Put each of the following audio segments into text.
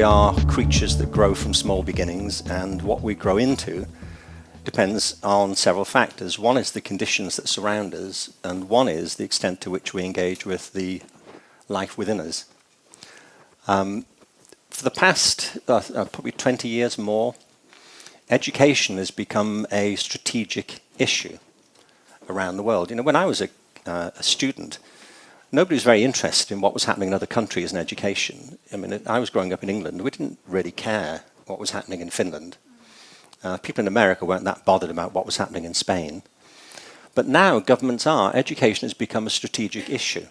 are creatures that grow from small beginnings, and what we grow into depends on several factors. One is the conditions that surround us, and one is the extent to which we engage with the life within us. For the past probably 20 years more, education has become a strategic issue around the world. You know, when I was a student, nobody was very interested in what was happening in other countries in education. I mean, I was growing up in England. We didn't really care what was happening in Finland. People in America weren't that bothered about what was happening in Spain. But now governments are. Education has become a strategic issue.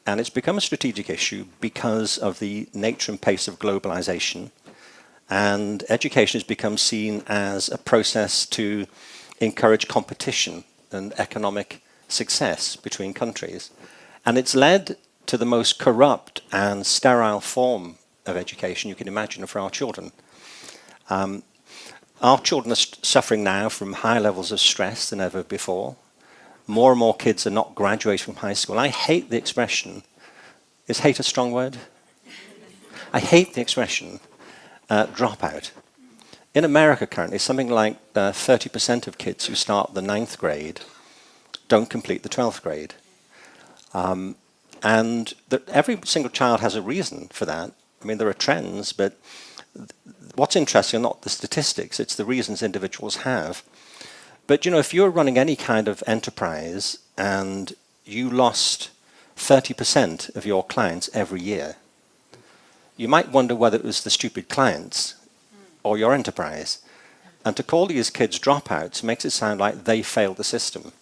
And it's become a strategic issue because of the nature and pace of globalization. And education has become seen as a process to encourage competition and economic success between countries. And it's led to the most corrupt and sterile form of education you can imagine for our children. Our children are suffering now from higher levels of stress than ever before. More and more kids are not graduating from high school. I hate the expression. Is hate a strong word? I hate the expression dropout. In America currently, something like 30% of kids who start the 9th grade don't complete the 12th grade. And every single child has a reason for that. I mean, there are trends, but what's interesting are not the statistics, it's the reasons individuals have. But, you know, if you're running any kind of enterprise and you lost 30% of your clients every year, you might wonder whether it was the stupid clients or your enterprise. And to call these kids dropouts makes it sound like they failed the system.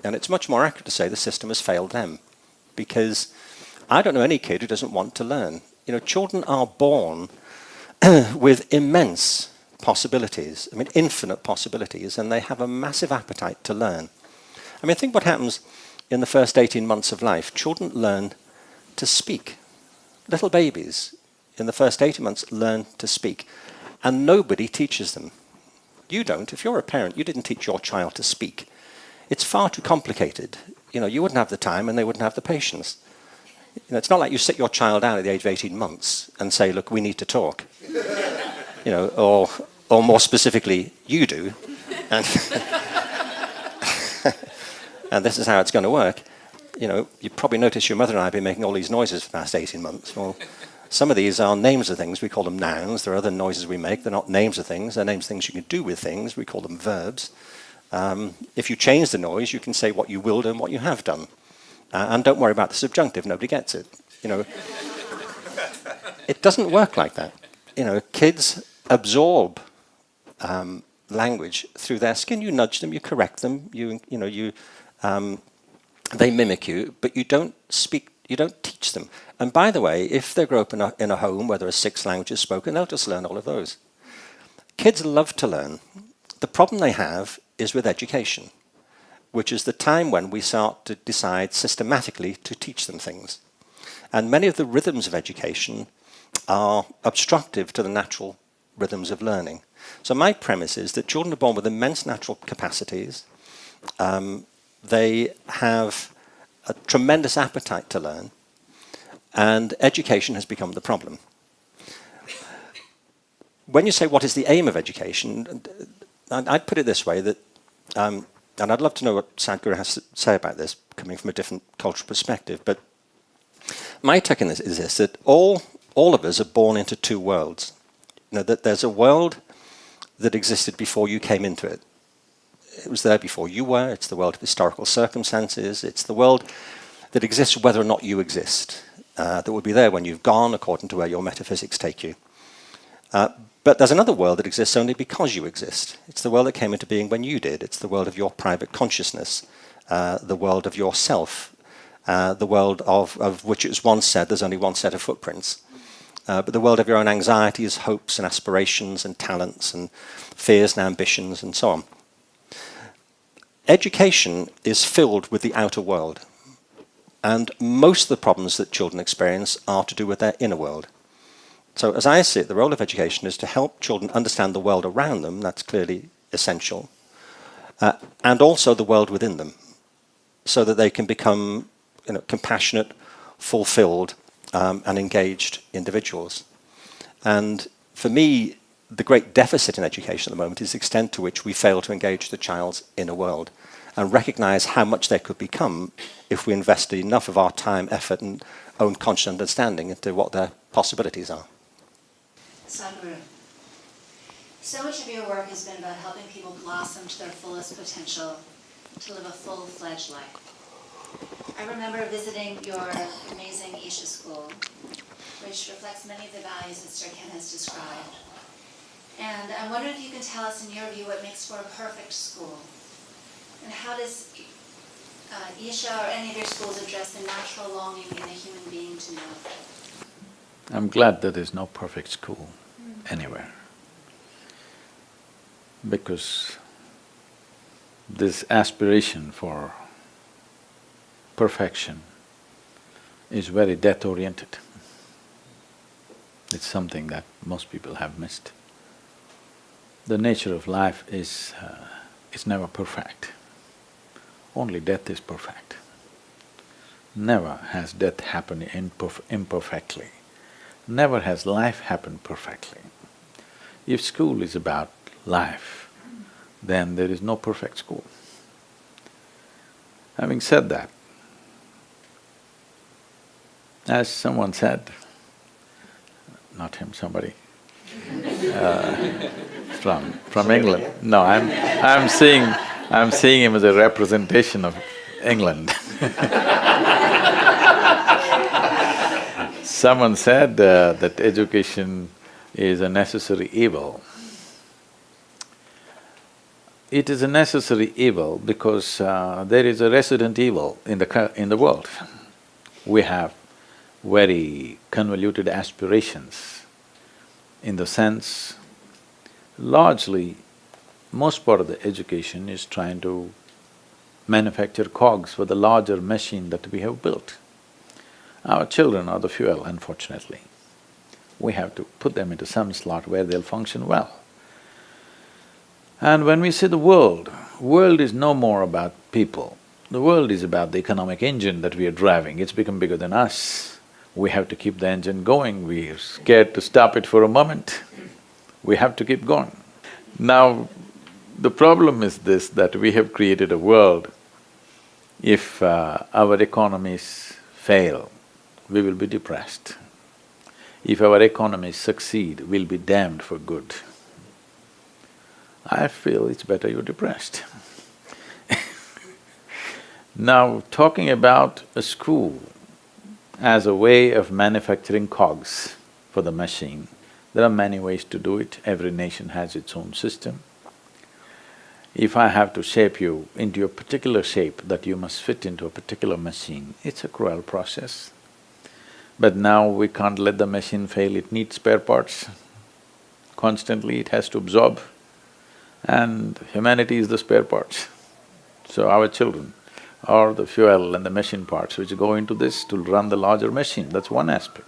And it's much more accurate to say the system has failed them. Because I don't know any kid who doesn't want to learn. You know, children are born with immense possibilities, I mean, infinite possibilities, and they have a massive appetite to learn. I mean, think what happens in the first 18 months of life. Children learn to speak. Little babies in the first 18 months learn to speak, and nobody teaches them. You don't. If you're a parent, you didn't teach your child to speak. It's far too complicated. You know, you wouldn't have the time and they wouldn't have the patience. You know, it's not like you sit your child down at the age of 18 months and say, look, we need to talk. You know, or more specifically, you do. And, and this is how it's going to work. You know, you probably noticed your mother and I have been making all these noises for the past 18 months. Well, some of these are names of things. We call them nouns. There are other noises we make. They're not names of things. They're names of things you can do with things. We call them verbs. If you change the noise, you can say what you will do and what you have done. And don't worry about the subjunctive. Nobody gets it. You know, it doesn't work like that. You know, kids absorb language through their skin. You nudge them, you correct them, they mimic you, but you don't speak, you don't teach them. And by the way, if they grow up in a home where there are 6 languages spoken, they'll just learn all of those. Kids love to learn. The problem they have is with education, which is the time when we start to decide systematically to teach them things. And many of the rhythms of education are obstructive to the natural rhythms of learning. So my premise is that children are born with immense natural capacities. They have a tremendous appetite to learn, and education has become the problem. When you say what is the aim of education, I'd put it this way, that, and I'd love to know what Sadhguru has to say about this, coming from a different cultural perspective, but my take on this is this, that all of us are born into 2 worlds. You know, that there's a world that existed before you came into it. It was there before you were. It's the world of historical circumstances. It's the world that exists whether or not you exist. That will be there when you've gone, according to where your metaphysics take you. But there's another world that exists only because you exist. It's the world that came into being when you did. It's the world of your private consciousness, the world of yourself, the world of which it was once said there's only one set of footprints. But the world of your own anxieties, hopes and aspirations and talents and fears and ambitions and so on. Education is filled with the outer world. And most of the problems that children experience are to do with their inner world. So as I see it, the role of education is to help children understand the world around them. That's clearly essential. And also the world within them, so that they can become, compassionate, fulfilled, and engaged individuals. And for me, the great deficit in education at the moment is the extent to which we fail to engage the child's inner world and recognize how much they could become if we invested enough of our time, effort, and own conscious understanding into what their possibilities are. Sadhguru, so much of your work has been about helping people blossom to their fullest potential, to live a full-fledged life. I remember visiting your amazing Isha school, which reflects many of the values that Sir Ken has described. And I'm wondering if you can tell us, in your view, what makes for a perfect school? And how does Isha or any of your schools address the natural longing in a human being to know? I'm glad that there's no perfect school anywhere, because this aspiration for perfection is very death-oriented. It's something that most people have missed. The nature of life is, it's never perfect. Only death is perfect. Never has death happened imperfectly. Never has life happened perfectly. If school is about life, then there is no perfect school. Having said that, as someone said, not him, somebody, from England. No, I'm seeing him as a representation of England. Someone said that education is a necessary evil. It is a necessary evil because there is a resident evil in the world. We have very convoluted aspirations, in the sense, largely, most part of the education is trying to manufacture cogs for the larger machine that we have built. Our children are the fuel, unfortunately. We have to put them into some slot where they'll function well. And when we say the world is no more about people. The world is about the economic engine that we are driving. It's become bigger than us. We have to keep the engine going. We're scared to stop it for a moment. We have to keep going. Now, the problem is this, that we have created a world, if our economies fail, we will be depressed. If our economies succeed, we'll be damned for good. I feel it's better you're depressed. Now, talking about a school as a way of manufacturing cogs for the machine, there are many ways to do it. Every nation has its own system. If I have to shape you into a particular shape that you must fit into a particular machine, it's a cruel process. But now we can't let the machine fail, it needs spare parts. Constantly it has to absorb, and humanity is the spare parts. So our children are the fuel and the machine parts which go into this to run the larger machine, that's one aspect.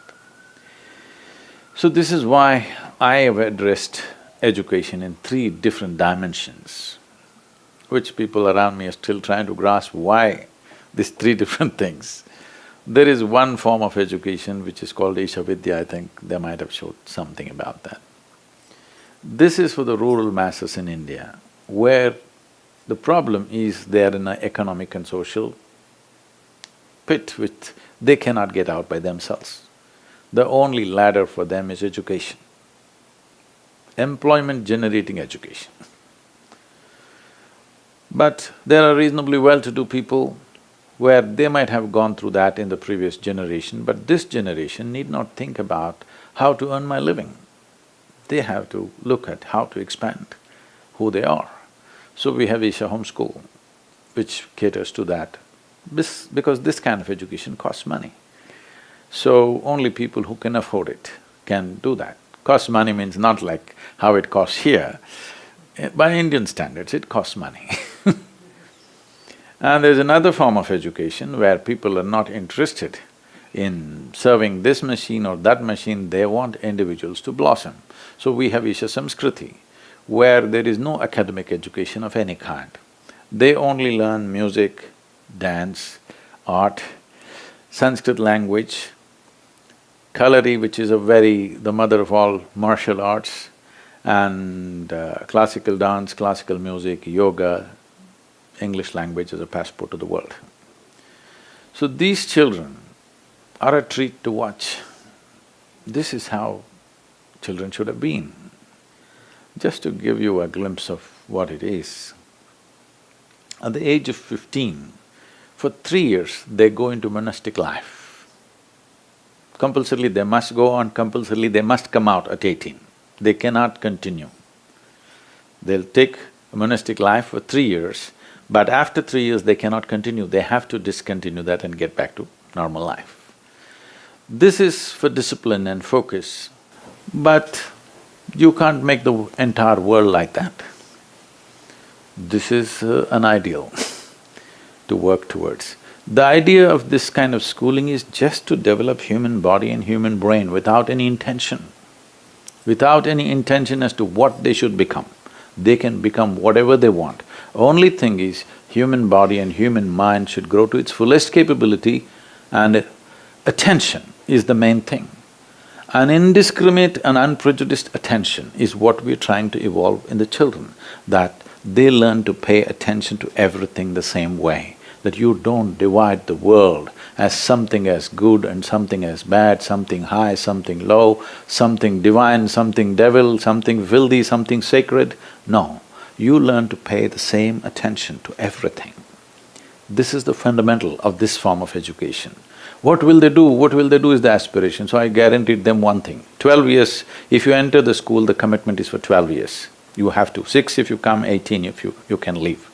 So this is why I have addressed education in three different dimensions, which people around me are still trying to grasp why these three different things. There is one form of education which is called Isha Vidya, I think they might have showed something about that. This is for the rural masses in India, where the problem is they are in an economic and social pit which they cannot get out by themselves. The only ladder for them is education, employment-generating education. But there are reasonably well-to-do people where they might have gone through that in the previous generation, but this generation need not think about how to earn my living. They have to look at how to expand who they are. So we have Isha Homeschool, which caters to that, because this kind of education costs money. So only people who can afford it can do that. Costs money means not like how it costs here. By Indian standards, it costs money. And there's another form of education where people are not interested in serving this machine or that machine, they want individuals to blossom. So we have Isha Samskriti, where there is no academic education of any kind. They only learn music, dance, art, Sanskrit language, Kalari, which is the mother of all martial arts, and classical dance, classical music, yoga, English language as a passport to the world. So these children are a treat to watch. This is how children should have been. Just to give you a glimpse of what it is, at the age of 15, for 3 years they go into monastic life. Compulsorily they must go on, compulsorily they must come out at 18. They cannot continue. They'll take a monastic life for 3 years, but after 3 years they cannot continue, they have to discontinue that and get back to normal life. This is for discipline and focus, but you can't make the entire world like that. This is an ideal to work towards. The idea of this kind of schooling is just to develop human body and human brain without any intention. Without any intention as to what they should become. They can become whatever they want. Only thing is, human body and human mind should grow to its fullest capability, and attention is the main thing. An indiscriminate and unprejudiced attention is what we're trying to evolve in the children, that they learn to pay attention to everything the same way, that you don't divide the world as something as good and something as bad, something high, something low, something divine, something devil, something filthy, something sacred. No, you learn to pay the same attention to everything. This is the fundamental of this form of education. What will they do? What will they do is the aspiration. So I guaranteed them one thing, 12 years, if you enter the school, the commitment is for 12 years. You have to, 6 if you come, 18 if you can leave.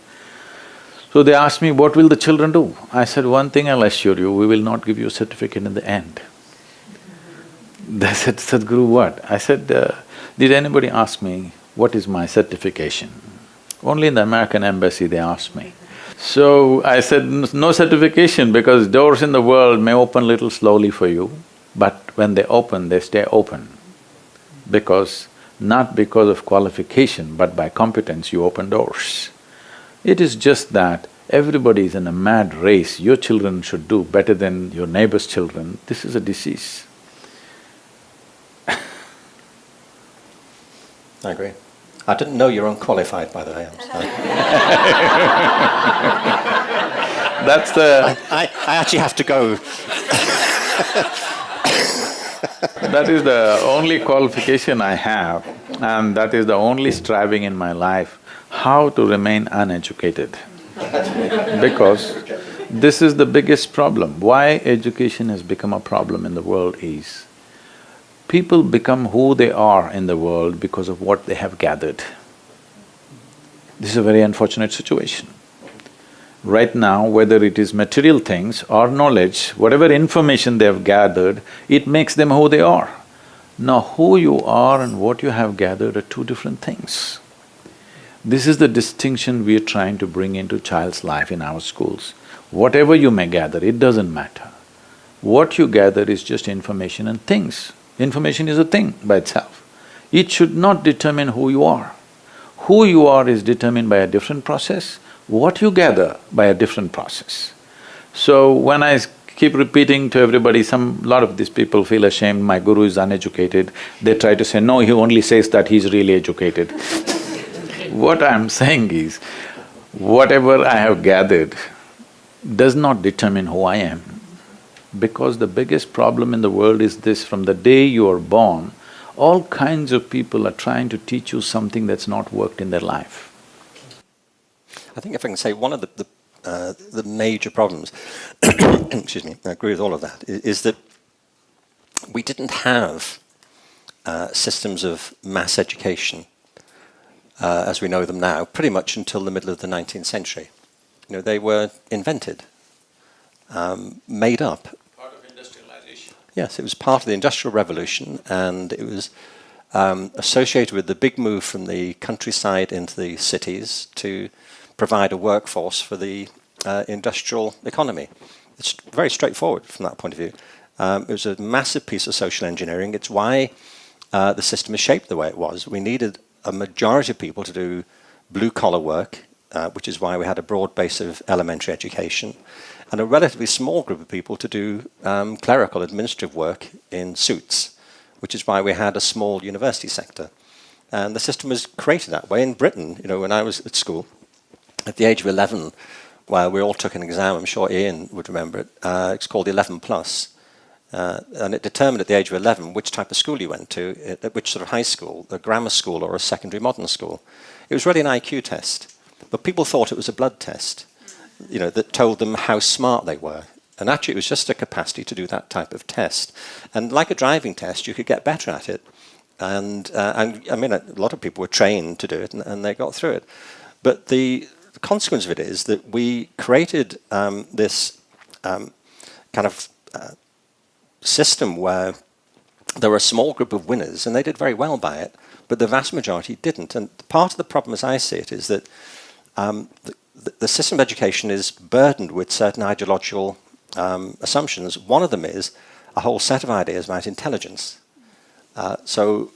So they asked me, what will the children do? I said, one thing I'll assure you, we will not give you a certificate in the end. They said, Sadhguru, what? I said, did anybody ask me, what is my certification? Only in the American embassy they asked me. So I said, no certification, because doors in the world may open little slowly for you, but when they open, they stay open. Not because of qualification, but by competence you open doors. It is just that everybody is in a mad race, your children should do better than your neighbor's children. This is a disease. I agree. I didn't know you're unqualified, by the way. I'm sorry. That's the… I actually have to go. That is the only qualification I have, and that is the only striving in my life, how to remain uneducated. Because this is the biggest problem. Why education has become a problem in the world is, people become who they are in the world because of what they have gathered. This is a very unfortunate situation. Right now, whether it is material things or knowledge, whatever information they have gathered, it makes them who they are. Now, who you are and what you have gathered are two different things. This is the distinction we are trying to bring into child's life in our schools. Whatever you may gather, it doesn't matter. What you gather is just information and things. Information is a thing by itself. It should not determine who you are. Who you are is determined by a different process, what you gather by a different process. So when I keep repeating to everybody, lot of these people feel ashamed, my guru is uneducated, they try to say, no, he only says that he's really educated. What I'm saying is, whatever I have gathered does not determine who I am. Because the biggest problem in the world is this, from the day you are born, all kinds of people are trying to teach you something that's not worked in their life. I think if I can say, one of the major problems, excuse me, I agree with all of that, is that we didn't have systems of mass education as we know them now, pretty much until the middle of the 19th century. You know, they were invented, made up. Part of industrialization. Yes, it was part of the Industrial Revolution, and it was associated with the big move from the countryside into the cities to provide a workforce for the industrial economy. It's very straightforward from that point of view. It was a massive piece of social engineering. It's why the system is shaped the way it was. We needed a majority of people to do blue-collar work, which is why we had a broad base of elementary education. and a relatively small group of people to do clerical administrative work in suits, which is why we had a small university sector. And the system was created that way in Britain. When I was at school, at the age of 11, while we all took an exam, I'm sure Ian would remember it, it's called 11 plus. And it determined at the age of 11 which type of school you went to, at which sort of high school, a grammar school or a secondary modern school. It was really an IQ test, but people thought it was a blood test, that told them how smart they were. And actually it was just a capacity to do that type of test. And like a driving test, you could get better at it. And I mean, a lot of people were trained to do it, and they got through it. But the consequence of it is that we created this kind of system where there were a small group of winners, and they did very well by it, but the vast majority didn't. And part of the problem, as I see it, is that the system of education is burdened with certain ideological assumptions. One of them is a whole set of ideas about intelligence. So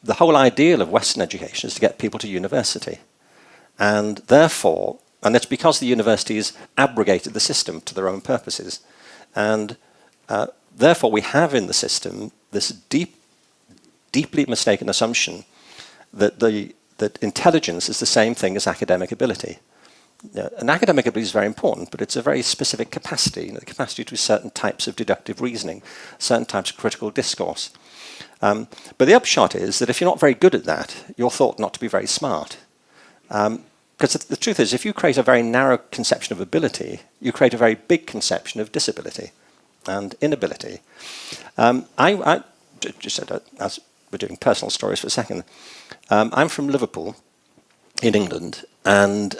the whole ideal of Western education is to get people to university. And therefore, and it's because the universities abrogated the system to their own purposes. And therefore, we have in the system this deeply mistaken assumption that intelligence is the same thing as academic ability. And academic ability is very important, but it's a very specific capacity, the capacity to do certain types of deductive reasoning, certain types of critical discourse. But the upshot is that if you're not very good at that, you're thought not to be very smart. Because the truth is, if you create a very narrow conception of ability, you create a very big conception of disability and inability. I just said, as we're doing personal stories for a second, I'm from Liverpool in England, and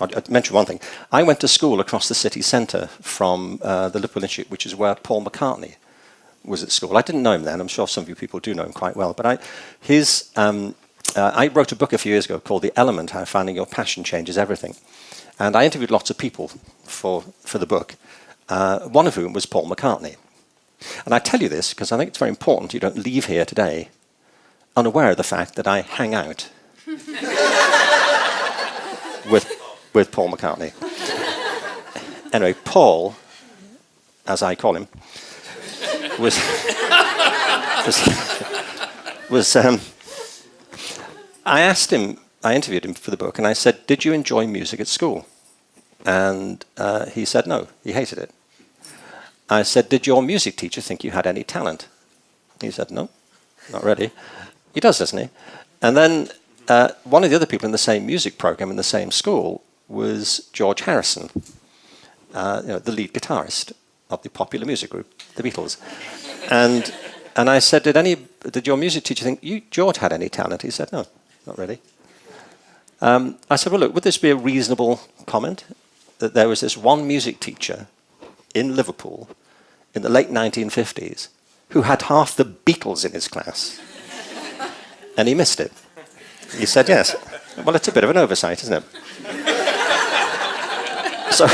I'd mention one thing. I went to school across the city centre from the Liverpool Institute, which is where Paul McCartney was at school. I didn't know him then. I'm sure some of you people do know him quite well. But I wrote a book a few years ago called The Element, How Finding Your Passion Changes Everything. And I interviewed lots of people for the book, one of whom was Paul McCartney. And I tell you this because I think it's very important you don't leave here today unaware of the fact that I hang out with Paul McCartney. Anyway, Paul, as I call him, I interviewed him for the book, and I said, "Did you enjoy music at school?" And he said no, he hated it. I said, "Did your music teacher think you had any talent?" He said, "No, not really." He does, doesn't he? And then one of the other people in the same music program in the same school was George Harrison, the lead guitarist of the popular music group, the Beatles. And I said, did your music teacher think George had any talent? He said, no, not really. I said, well, look, would this be a reasonable comment? That there was this one music teacher in Liverpool in the late 1950s who had half the Beatles in his class. And he missed it. He said, yes. Well, it's a bit of an oversight, isn't it? So,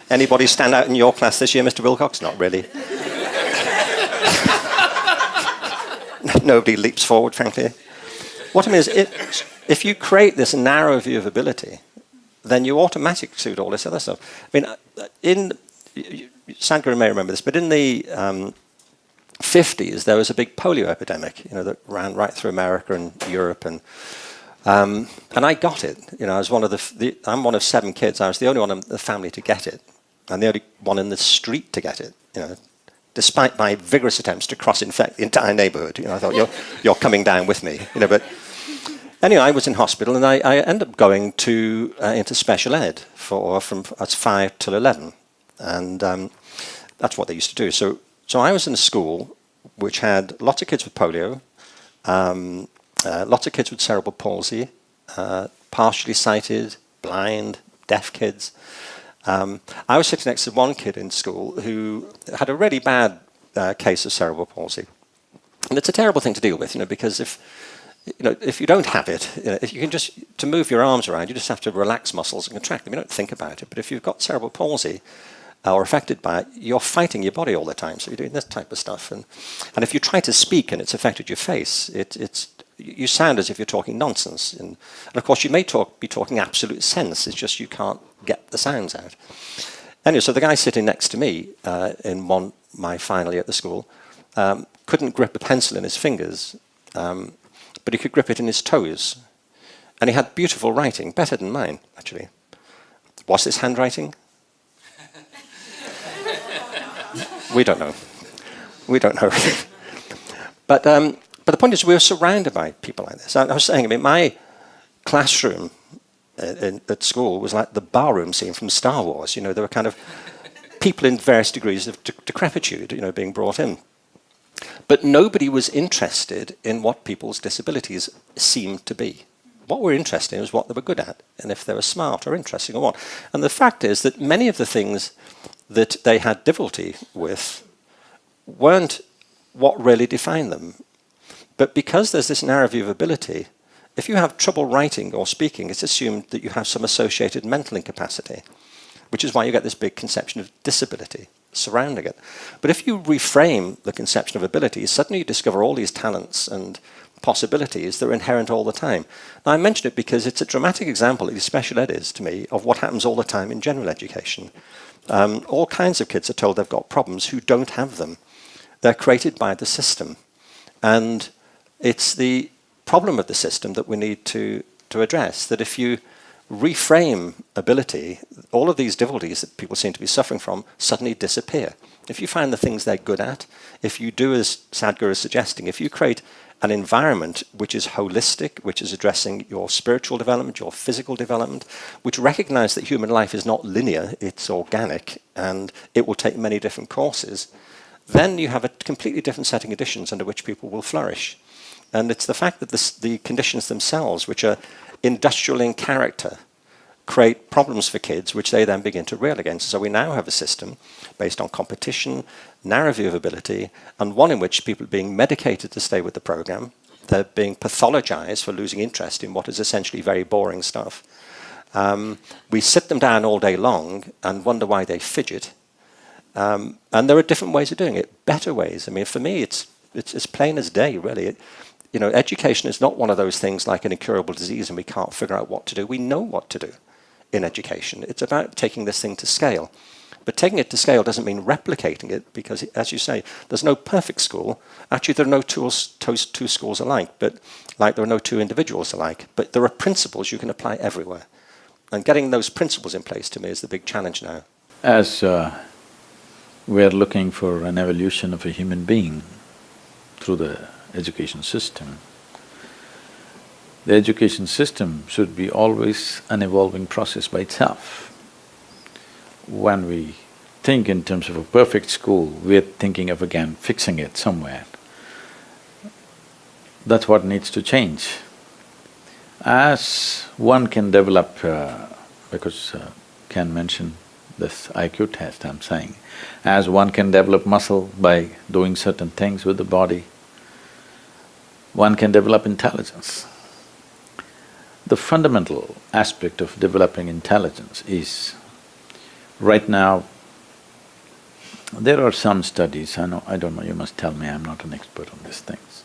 anybody stand out in your class this year, Mr. Wilcox? Not really. Nobody leaps forward, frankly. What I mean is, if you create this narrow view of ability, then you automatically suit all this other stuff. I mean, Sadhguru may remember this, but in the 50s, there was a big polio epidemic, that ran right through America and Europe, and I got it. I was one of I'm one of 7 kids. I was the only one in the family to get it, and the only one in the street to get it. Despite my vigorous attempts to cross-infect the entire neighbourhood, I thought you're coming down with me. But anyway, I was in hospital, and I ended up going into special ed from 5 till 11, and that's what they used to do. So I was in a school which had lots of kids with polio, lots of kids with cerebral palsy, partially sighted, blind, deaf kids. I was sitting next to one kid in school who had a really bad case of cerebral palsy. And it's a terrible thing to deal with, because if you don't have it, if you can to move your arms around, you just have to relax muscles and contract them. You don't think about it. But if you've got cerebral palsy or affected by it, you're fighting your body all the time. So you're doing this type of stuff. And if you try to speak and it's affected your face, You sound as if you're talking nonsense. And of course, you may be talking absolute sense. It's just you can't get the sounds out. Anyway, so the guy sitting next to me in my final year at the school couldn't grip a pencil in his fingers, but he could grip it in his toes. And he had beautiful writing, better than mine, actually. Was this handwriting? We don't know. We don't know. But the point is, we're surrounded by people like this. I was saying, I mean, my classroom at school was like the barroom scene from Star Wars. You know, there were kind of people in various degrees of decrepitude, you know, being brought in. But nobody was interested in what people's disabilities seemed to be. What we're interested in was what they were good at, and if they were smart or interesting or what. And the fact is that many of the things that they had difficulty with weren't what really defined them. But because there's this narrow view of ability, if you have trouble writing or speaking, it's assumed that you have some associated mental incapacity, which is why you get this big conception of disability surrounding it. But if you reframe the conception of ability, suddenly you discover all these talents and possibilities that are inherent all the time. Now, I mention it because it's a dramatic example, at least special ed is to me, of what happens all the time in general education. All kinds of kids are told they've got problems who don't have them. They're created by the system. And it's the problem of the system that we need to address, that if you reframe ability, all of these difficulties that people seem to be suffering from suddenly disappear. If you find the things they're good at, if you do as Sadhguru is suggesting, if you create an environment which is holistic, which is addressing your spiritual development, your physical development, which recognizes that human life is not linear, it's organic, and it will take many different courses, then you have a completely different setting of conditions under which people will flourish. And it's the fact that the conditions themselves, which are industrial in character, create problems for kids, which they then begin to rail against. So we now have a system based on competition, narrow view of ability, and one in which people are being medicated to stay with the program. They're being pathologized for losing interest in what is essentially very boring stuff. We sit them down all day long and wonder why they fidget. And there are different ways of doing it, better ways. I mean, for me, it's plain as day, really. You know, education is not one of those things like an incurable disease and we can't figure out what to do. We know what to do in education. It's about taking this thing to scale. But taking it to scale doesn't mean replicating it because, as you say, there's no perfect school. Actually, there are no two schools alike, but like there are no two individuals alike. But there are principles you can apply everywhere. And getting those principles in place, to me, is the big challenge now. As we're looking for an evolution of a human being through the education system, the education system should be always an evolving process by itself. When we think in terms of a perfect school, we're thinking of again fixing it somewhere. That's what needs to change. As one can develop, because Ken mentioned this IQ test, I'm saying, as one can develop muscle by doing certain things with the body, one can develop intelligence. The fundamental aspect of developing intelligence is, right now, there are some studies, I don't know, you must tell me, I'm not an expert on these things,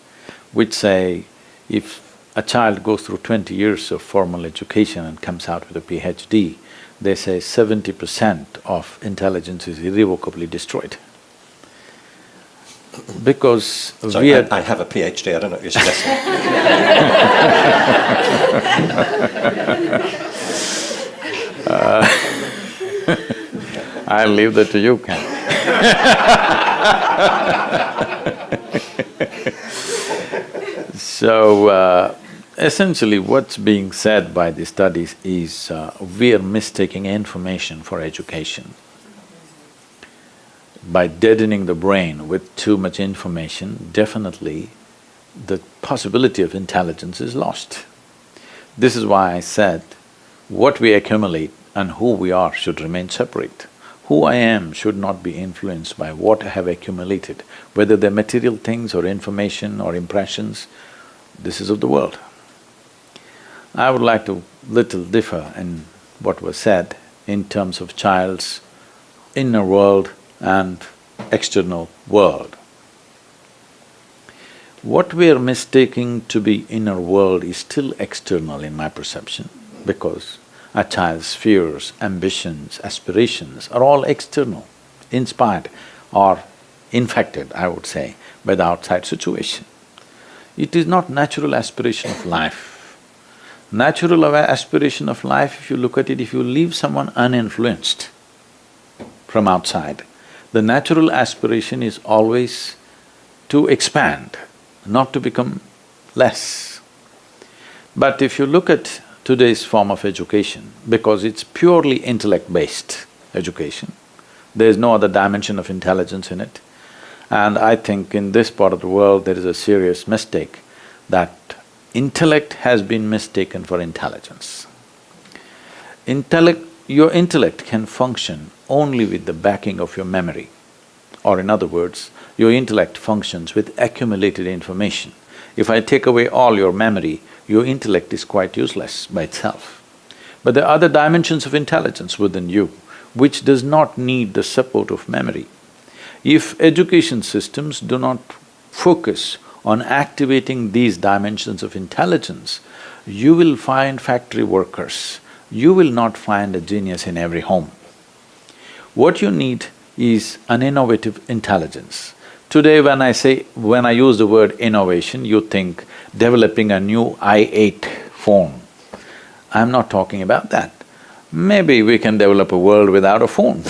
which say if a child goes through 20 years of formal education and comes out with a PhD, they say 70% of intelligence is irrevocably destroyed. Because Sorry, I have a PhD, I don't know what you're suggesting. I'll leave that to you, Ken. So, essentially what's being said by the studies is we're mistaking information for education. By deadening the brain with too much information, definitely the possibility of intelligence is lost. This is why I said what we accumulate and who we are should remain separate. Who I am should not be influenced by what I have accumulated, whether they're material things or information or impressions. This is of the world. I would like to little differ in what was said in terms of child's inner world and external world. What we are mistaking to be inner world is still external in my perception, because a child's fears, ambitions, aspirations are all external, inspired or infected, I would say, by the outside situation. It is not natural aspiration of life. Natural aspiration of life, if you look at it, if you leave someone uninfluenced from outside, the natural aspiration is always to expand, not to become less. But if you look at today's form of education, because it's purely intellect-based education, there's no other dimension of intelligence in it. And I think in this part of the world there is a serious mistake that intellect has been mistaken for intelligence. Your intellect can function only with the backing of your memory. Or in other words, your intellect functions with accumulated information. If I take away all your memory, your intellect is quite useless by itself. But there are other dimensions of intelligence within you, which does not need the support of memory. If education systems do not focus on activating these dimensions of intelligence, you will find factory workers, you will not find a genius in every home. What you need is an innovative intelligence. Today when I use the word innovation, you think developing a new i8 phone. I'm not talking about that. Maybe we can develop a world without a phone.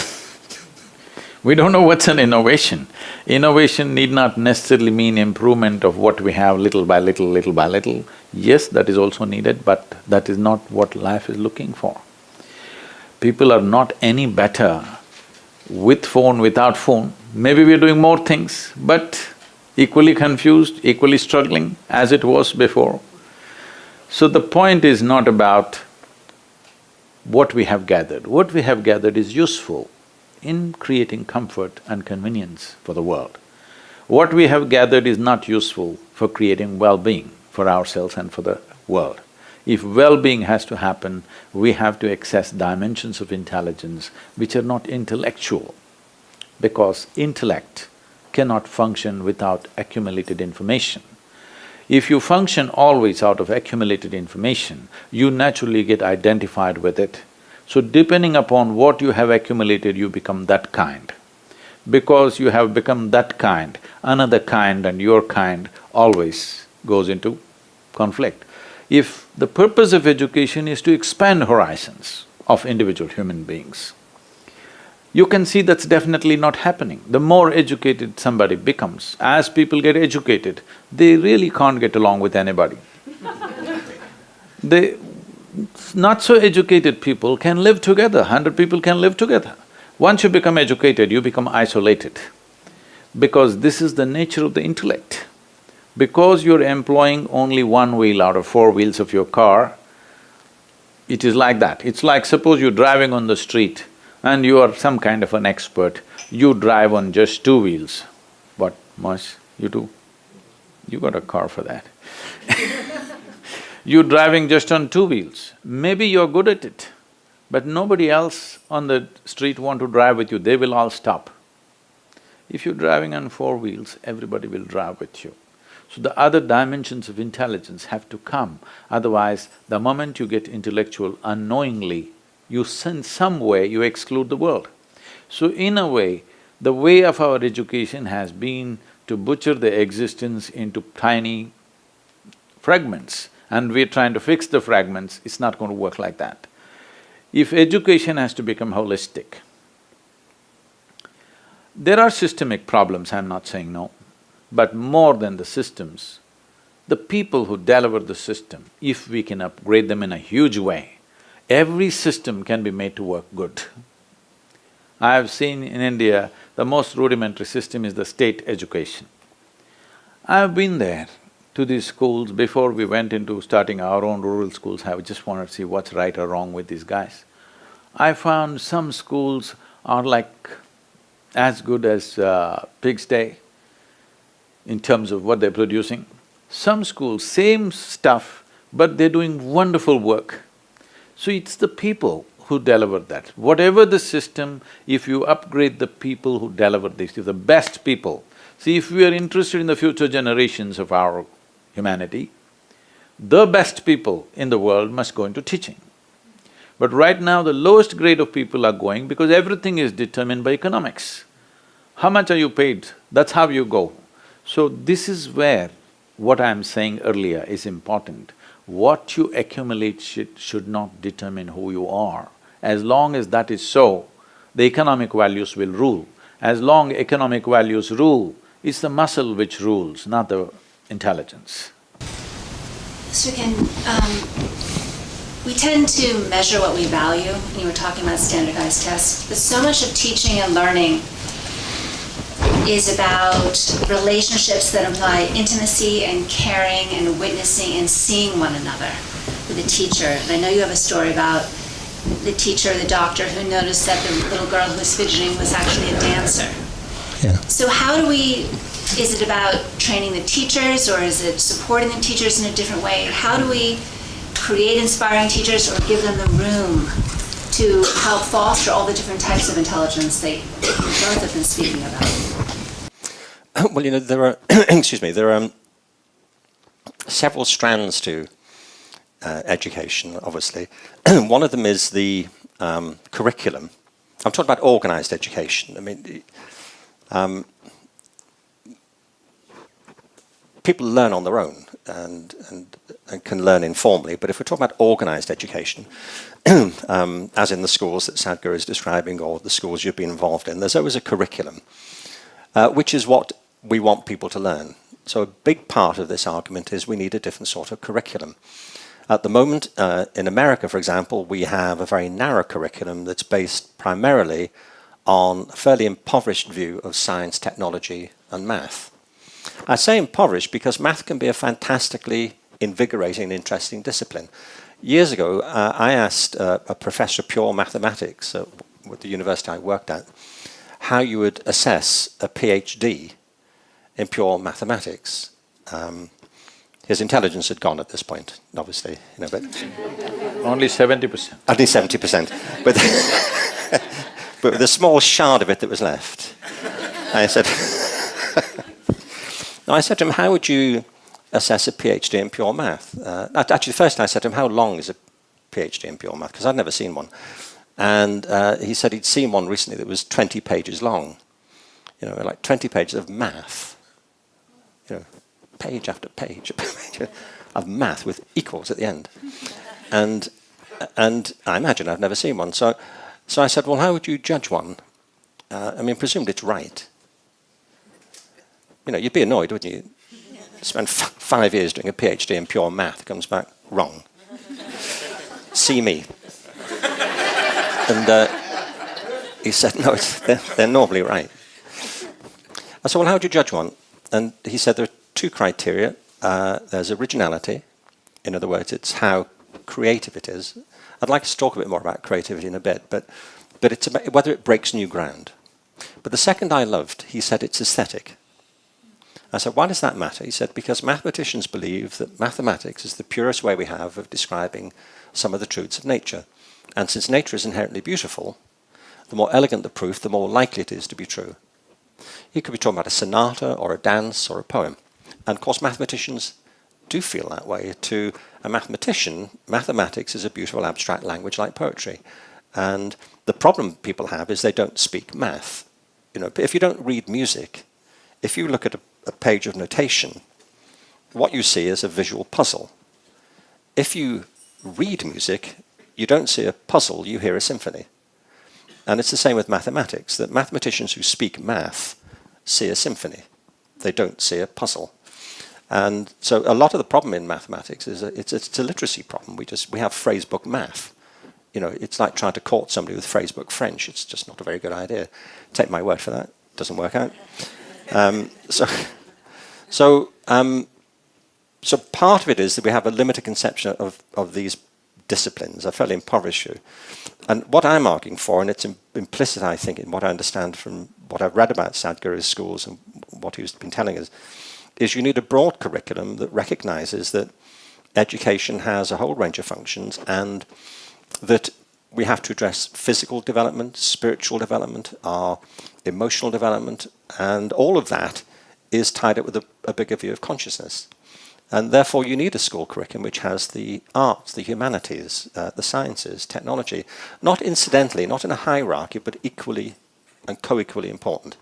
We don't know what's an innovation. Innovation need not necessarily mean improvement of what we have little by little, little by little. Yes, that is also needed, but that is not what life is looking for. People are not any better with phone, without phone. Maybe we're doing more things, but equally confused, equally struggling as it was before. So the point is not about what we have gathered. What we have gathered is useful in creating comfort and convenience for the world. What we have gathered is not useful for creating well-being for ourselves and for the world. If well-being has to happen, we have to access dimensions of intelligence which are not intellectual, because intellect cannot function without accumulated information. If you function always out of accumulated information, you naturally get identified with it. So depending upon what you have accumulated, you become that kind. Because you have become that kind, another kind and your kind always goes into conflict. If the purpose of education is to expand horizons of individual human beings, you can see that's definitely not happening. The more educated somebody becomes, as people get educated, they really can't get along with anybody. Not so educated people can live together, 100 people can live together. Once you become educated, you become isolated, because this is the nature of the intellect. Because you're employing only one wheel out of 4 wheels of your car, it is like that. It's like suppose you're driving on the street and you are some kind of an expert, you drive on just 2 wheels. What, Mosh, you do? You got a car for that. You're driving just on 2 wheels, maybe you're good at it, but nobody else on the street want to drive with you, they will all stop. If you're driving on 4 wheels, everybody will drive with you. So the other dimensions of intelligence have to come, otherwise the moment you get intellectual, unknowingly, in some way you exclude the world. So in a way, the way of our education has been to butcher the existence into tiny fragments, and we're trying to fix the fragments. It's not going to work like that. If education has to become holistic, there are systemic problems, I'm not saying no, but more than the systems, the people who deliver the system, if we can upgrade them in a huge way, every system can be made to work good. I have seen in India, the most rudimentary system is the state education. I've been there to these schools before we went into starting our own rural schools. I just wanted to see what's right or wrong with these guys. I found some schools are like as good as Pig's Day in terms of what they're producing. Some schools, same stuff, but they're doing wonderful work. So it's the people who deliver that. Whatever the system, if you upgrade the people who deliver this, if the best people… See, if we are interested in the future generations of our humanity, the best people in the world must go into teaching. But right now, the lowest grade of people are going because everything is determined by economics. How much are you paid? That's how you go. So this is where what I'm saying earlier is important. What you accumulate should not determine who you are. As long as that is so, the economic values will rule. As long economic values rule, it's the muscle which rules, not the intelligence. So we tend to measure what we value, and you were talking about standardized tests, but so much of teaching and learning is about relationships that imply intimacy and caring and witnessing and seeing one another with a teacher. And I know you have a story about the teacher, the doctor, who noticed that the little girl who was fidgeting was actually a dancer. Yeah. So how do we, is it about training the teachers, or is it supporting the teachers in a different way? How do we create inspiring teachers or give them the room to help foster all the different types of intelligence that you both have been speaking about? Well, you know, there are excuse me, there are several strands to education, obviously. One of them is the curriculum. I'm talking about organized education. I mean, people learn on their own and can learn informally, but if we're talking about organized education, as in the schools that Sadhguru is describing or the schools you've been involved in, there's always a curriculum, which is what we want people to learn. So a big part of this argument is we need a different sort of curriculum. At the moment, in America, for example, we have a very narrow curriculum that's based primarily on a fairly impoverished view of science, technology, and math. I say impoverished because math can be a fantastically invigorating and interesting discipline. Years ago, I asked a professor of pure mathematics at the university I worked at how you would assess a PhD in pure mathematics. His intelligence had gone at this point, obviously, you know, but Only 70%. only 70%. But but with a small shard of it that was left, I said, no, I said to him, how would you assess a PhD in pure math? Actually, first I said to him, how long is a PhD in pure math? Because I'd never seen one. And he said he'd seen one recently that was 20 pages long. You know, like 20 pages of math. You know, page after page of math with equals at the end. And I imagine I've never seen one. So I said, well, how would you judge one? I mean, presumed it's right. You know, you'd be annoyed, wouldn't you? Spend 5 years doing a PhD in pure math, comes back wrong. See me. And he said, no, they're normally right. I said, well, how would you judge one? And he said there are two criteria. There's originality. In other words, it's how creative it is. I'd like to talk a bit more about creativity in a bit, but it's about whether it breaks new ground. But the second I loved, he said it's aesthetic. I said, why does that matter? He said, because mathematicians believe that mathematics is the purest way we have of describing some of the truths of nature. And since nature is inherently beautiful, the more elegant the proof, the more likely it is to be true. He could be talking about a sonata or a dance or a poem. And of course, mathematicians do feel that way. To a mathematician, mathematics is a beautiful abstract language like poetry. And the problem people have is they don't speak math. You know, if you don't read music, if you look at a page of notation, what you see is a visual puzzle. If you read music, you don't see a puzzle, you hear a symphony. And it's the same with mathematics, that mathematicians who speak math see a symphony. They don't see a puzzle. And so a lot of the problem in mathematics is it's a literacy problem. We have phrasebook math. You know, it's like trying to court somebody with phrasebook French. It's just not a very good idea. Take my word for that. It doesn't work out. So part of it is that we have a limited conception of these disciplines, a fairly impoverished view. And what I'm arguing for, and it's implicit, I think, in what I understand from what I've read about Sadhguru's schools and what he's been telling us, is you need a broad curriculum that recognizes that education has a whole range of functions and that we have to address physical development, spiritual development, our emotional development, and all of that is tied up with a bigger view of consciousness. And therefore you need a school curriculum which has the arts, the humanities, the sciences, technology, not incidentally, not in a hierarchy, but equally and co-equally important.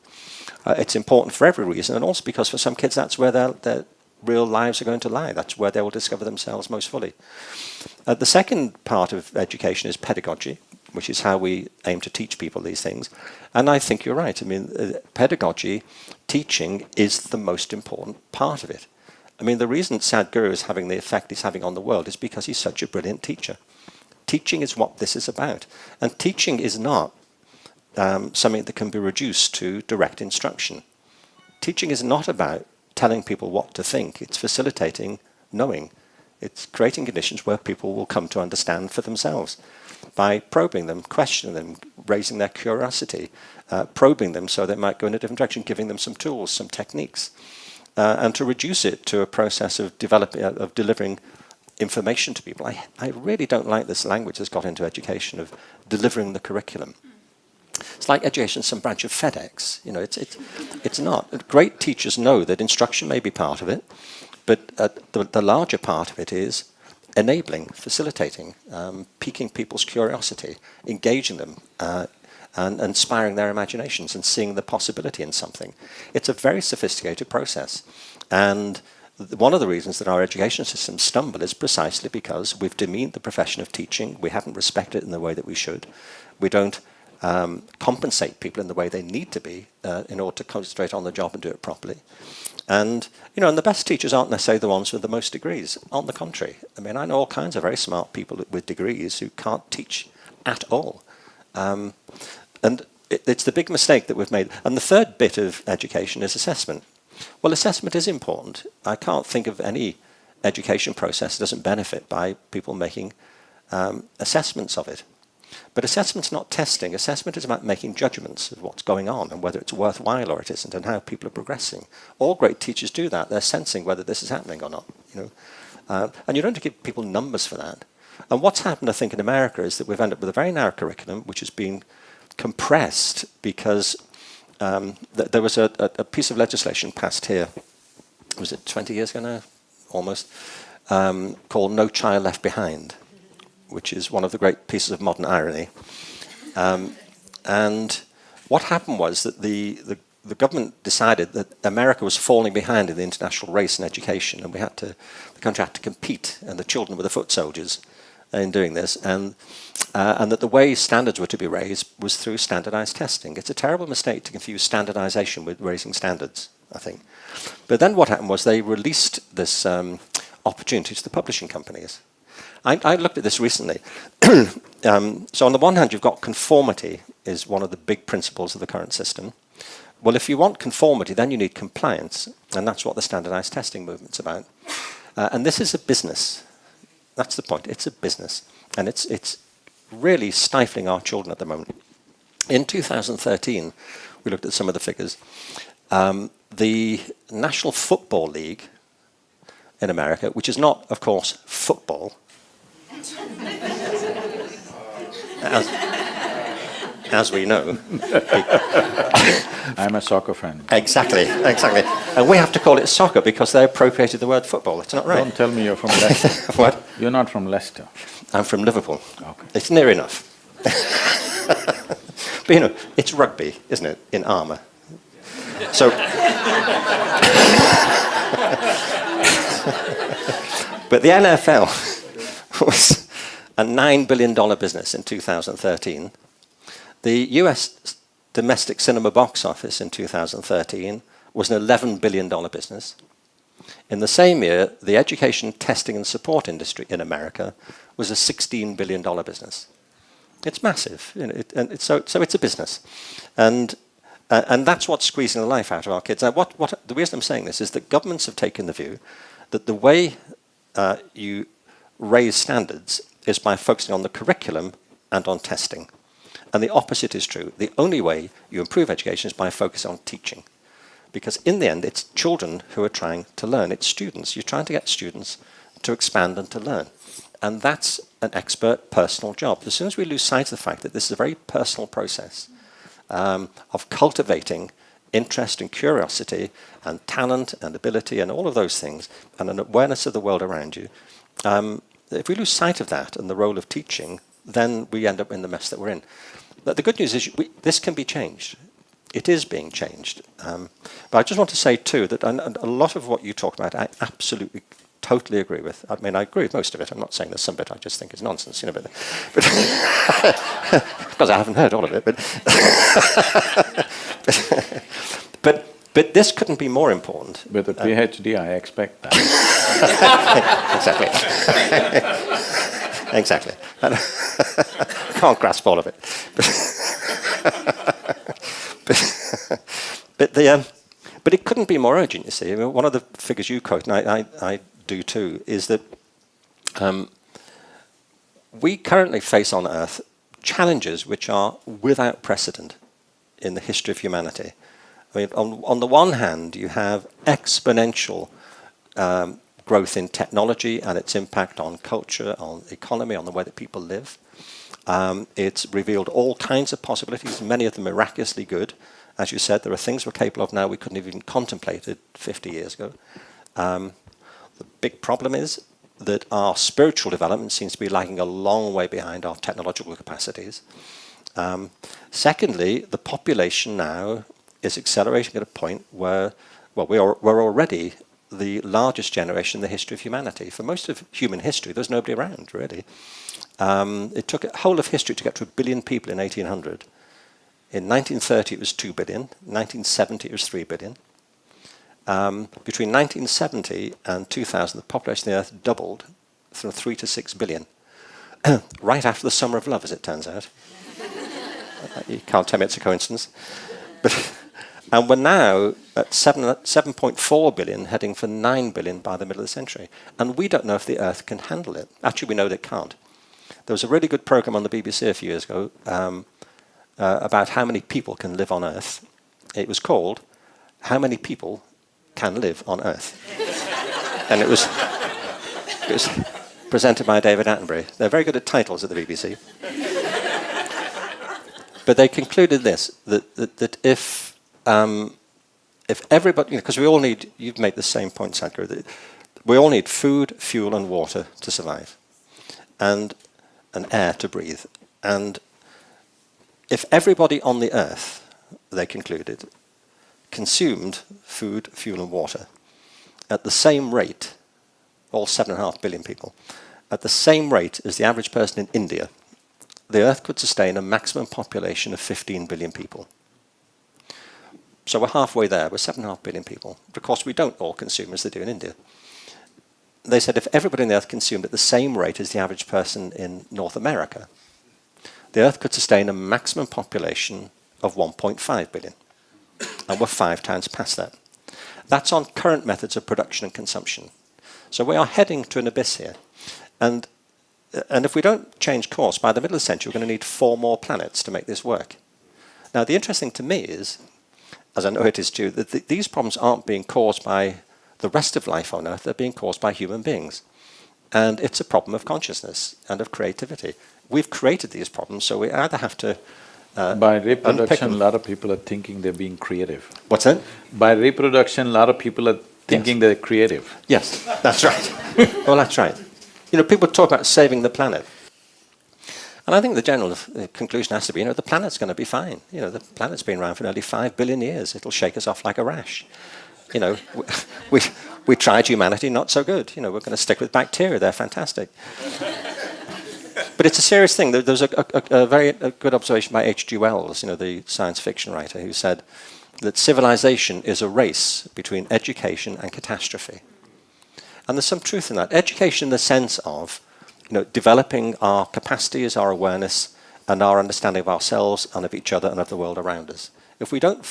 It's important for every reason, and also because for some kids that's where their real lives are going to lie. That's where they will discover themselves most fully. The second part of education is pedagogy, which is how we aim to teach people these things. And I think you're right. I mean, pedagogy, teaching, is the most important part of it. I mean, the reason Sadhguru is having the effect he's having on the world is because he's such a brilliant teacher. Teaching is what this is about. And teaching is not something that can be reduced to direct instruction. Teaching is not about telling people what to think. It's facilitating knowing. It's creating conditions where people will come to understand for themselves by probing them, questioning them, raising their curiosity, probing them so they might go in a different direction, giving them some tools, some techniques, and to reduce it to a process of delivering information to people. I really don't like this language that's got into education of delivering the curriculum. It's like education, some branch of FedEx. You know, it's not. Great teachers know that instruction may be part of it, but the larger part of it is enabling, facilitating, piquing people's curiosity, engaging them, and inspiring their imaginations and seeing the possibility in something. It's a very sophisticated process. And one of the reasons that our education systems stumble is precisely because we've demeaned the profession of teaching. We haven't respected it in the way that we should. We don't compensate people in the way they need to be in order to concentrate on the job and do it properly. And, you know, and the best teachers aren't necessarily the ones with the most degrees. On the contrary, I mean, I know all kinds of very smart people with degrees who can't teach at all. And it's the big mistake that we've made. And the third bit of education is assessment. Well, assessment is important. I can't think of any education process that doesn't benefit by people making assessments of it. But assessment's not testing. Assessment is about making judgments of what's going on and whether it's worthwhile or it isn't and how people are progressing. All great teachers do that. They're sensing whether this is happening or not. You know, and you don't have to give people numbers for that. And what's happened, I think, in America is that we've ended up with a very narrow curriculum which has been compressed because there was a piece of legislation passed here, was it 20 years ago now? Almost, called No Child Left Behind, which is one of the great pieces of modern irony. And what happened was that the government decided that America was falling behind in the international race in education, and the country had to compete, and the children were the foot soldiers in doing this, and that the way standards were to be raised was through standardized testing. It's a terrible mistake to confuse standardization with raising standards, I think. But then what happened was they released this opportunity to the publishing companies. I looked at this recently. So on the one hand, you've got conformity is one of the big principles of the current system. Well, if you want conformity, then you need compliance, and that's what the standardized testing movement's about. And this is a business. That's the point. It's a business, and it's really stifling our children at the moment. In 2013, we looked at some of the figures. The National Football League in America, which is not, of course, football, as we know. I'm a soccer fan. Exactly. And we have to call it soccer because they appropriated the word football. It's not right. Don't tell me you're from Leicester. What? You're not from Leicester. I'm from Liverpool. Okay. It's near enough. But you know, it's rugby, isn't it, in armour? So, but the NFL was a $9 billion business in 2013. The US domestic cinema box office in 2013 was an $11 billion business. In the same year, the education, testing and support industry in America was a $16 billion business. It's massive, you know, so it's a business. And that's what's squeezing the life out of our kids. Now, the reason I'm saying this is that governments have taken the view that the way you raise standards is by focusing on the curriculum and on testing. And the opposite is true. The only way you improve education is by focusing on teaching. Because in the end, it's children who are trying to learn. It's students. You're trying to get students to expand and to learn. And that's an expert personal job. As soon as we lose sight of the fact that this is a very personal process of cultivating interest and curiosity and talent and ability and all of those things and an awareness of the world around you, if we lose sight of that and the role of teaching, then we end up in the mess that we're in. But the good news is this can be changed. It is being changed. But I just want to say, too, that a lot of what you talk about, I absolutely, totally agree with. I mean, I agree with most of it. I'm not saying there's some bit I just think is nonsense, but because I haven't heard all of it. But this couldn't be more important. With a PhD, I expect that. Exactly. Exactly. Can't grasp all of it. But it couldn't be more urgent, you see. I mean, one of the figures you quote, and I do too, is that we currently face on Earth challenges which are without precedent in the history of humanity. I mean, on the one hand, you have exponential growth in technology and its impact on culture, on economy, on the way that people live. It's revealed all kinds of possibilities, many of them miraculously good. As you said, there are things we're capable of now we couldn't have even contemplated 50 years ago. The big problem is that our spiritual development seems to be lagging a long way behind our technological capacities. Secondly, the population now is accelerating at a point where, well, we're already the largest generation in the history of humanity. For most of human history, there's nobody around, really. It took a whole of history to get to 1 billion people in 1800. In 1930, it was 2 billion. In 1970, it was 3 billion. Between 1970 and 2000, the population of the Earth doubled from 3 to 6 billion. Right after the Summer of Love, as it turns out. You can't tell me it's a coincidence. And we're now at 7.4 billion, heading for 9 billion by the middle of the century. And we don't know if the Earth can handle it. Actually, we know that it can't. There was a really good program on the BBC a few years ago about how many people can live on Earth. It was called How Many People Can Live on Earth. And it was presented by David Attenborough. They're very good at titles at the BBC. But they concluded this, that if everybody, because we all need, you've made the same point, Sadhguru, that we all need food, fuel and water to survive, and air to breathe. And if everybody on the Earth, they concluded, consumed food, fuel and water at the same rate, all 7.5 billion people, at the same rate as the average person in India, the Earth could sustain a maximum population of 15 billion people. So we're halfway there, we're 7.5 billion people. Of course, we don't all consume as they do in India. They said if everybody on the Earth consumed at the same rate as the average person in North America, the Earth could sustain a maximum population of 1.5 billion. And we're 5 times past that. That's on current methods of production and consumption. So we are heading to an abyss here. And if we don't change course, by the middle of the century, we're going to need 4 more planets to make this work. Now, the interesting to me is, as I know it is too, that these problems aren't being caused by the rest of life on Earth, they're being caused by human beings. And it's a problem of consciousness and of creativity. We've created these problems, so we either have to by reproduction, a lot of people are thinking they're being creative. What's that? By reproduction, a lot of people are thinking they're creative. Yes, that's right. Well, that's right. You know, people talk about saving the planet. And I think the general conclusion has to be, the planet's going to be fine. The planet's been around for nearly 5 billion years. It'll shake us off like a rash. We tried humanity, not so good. We're going to stick with bacteria. They're fantastic. But it's a serious thing. There was a very good observation by H.G. Wells, the science fiction writer, who said that civilization is a race between education and catastrophe. And there's some truth in that. Education in the sense of developing our capacities, our awareness, and our understanding of ourselves and of each other and of the world around us. If we don't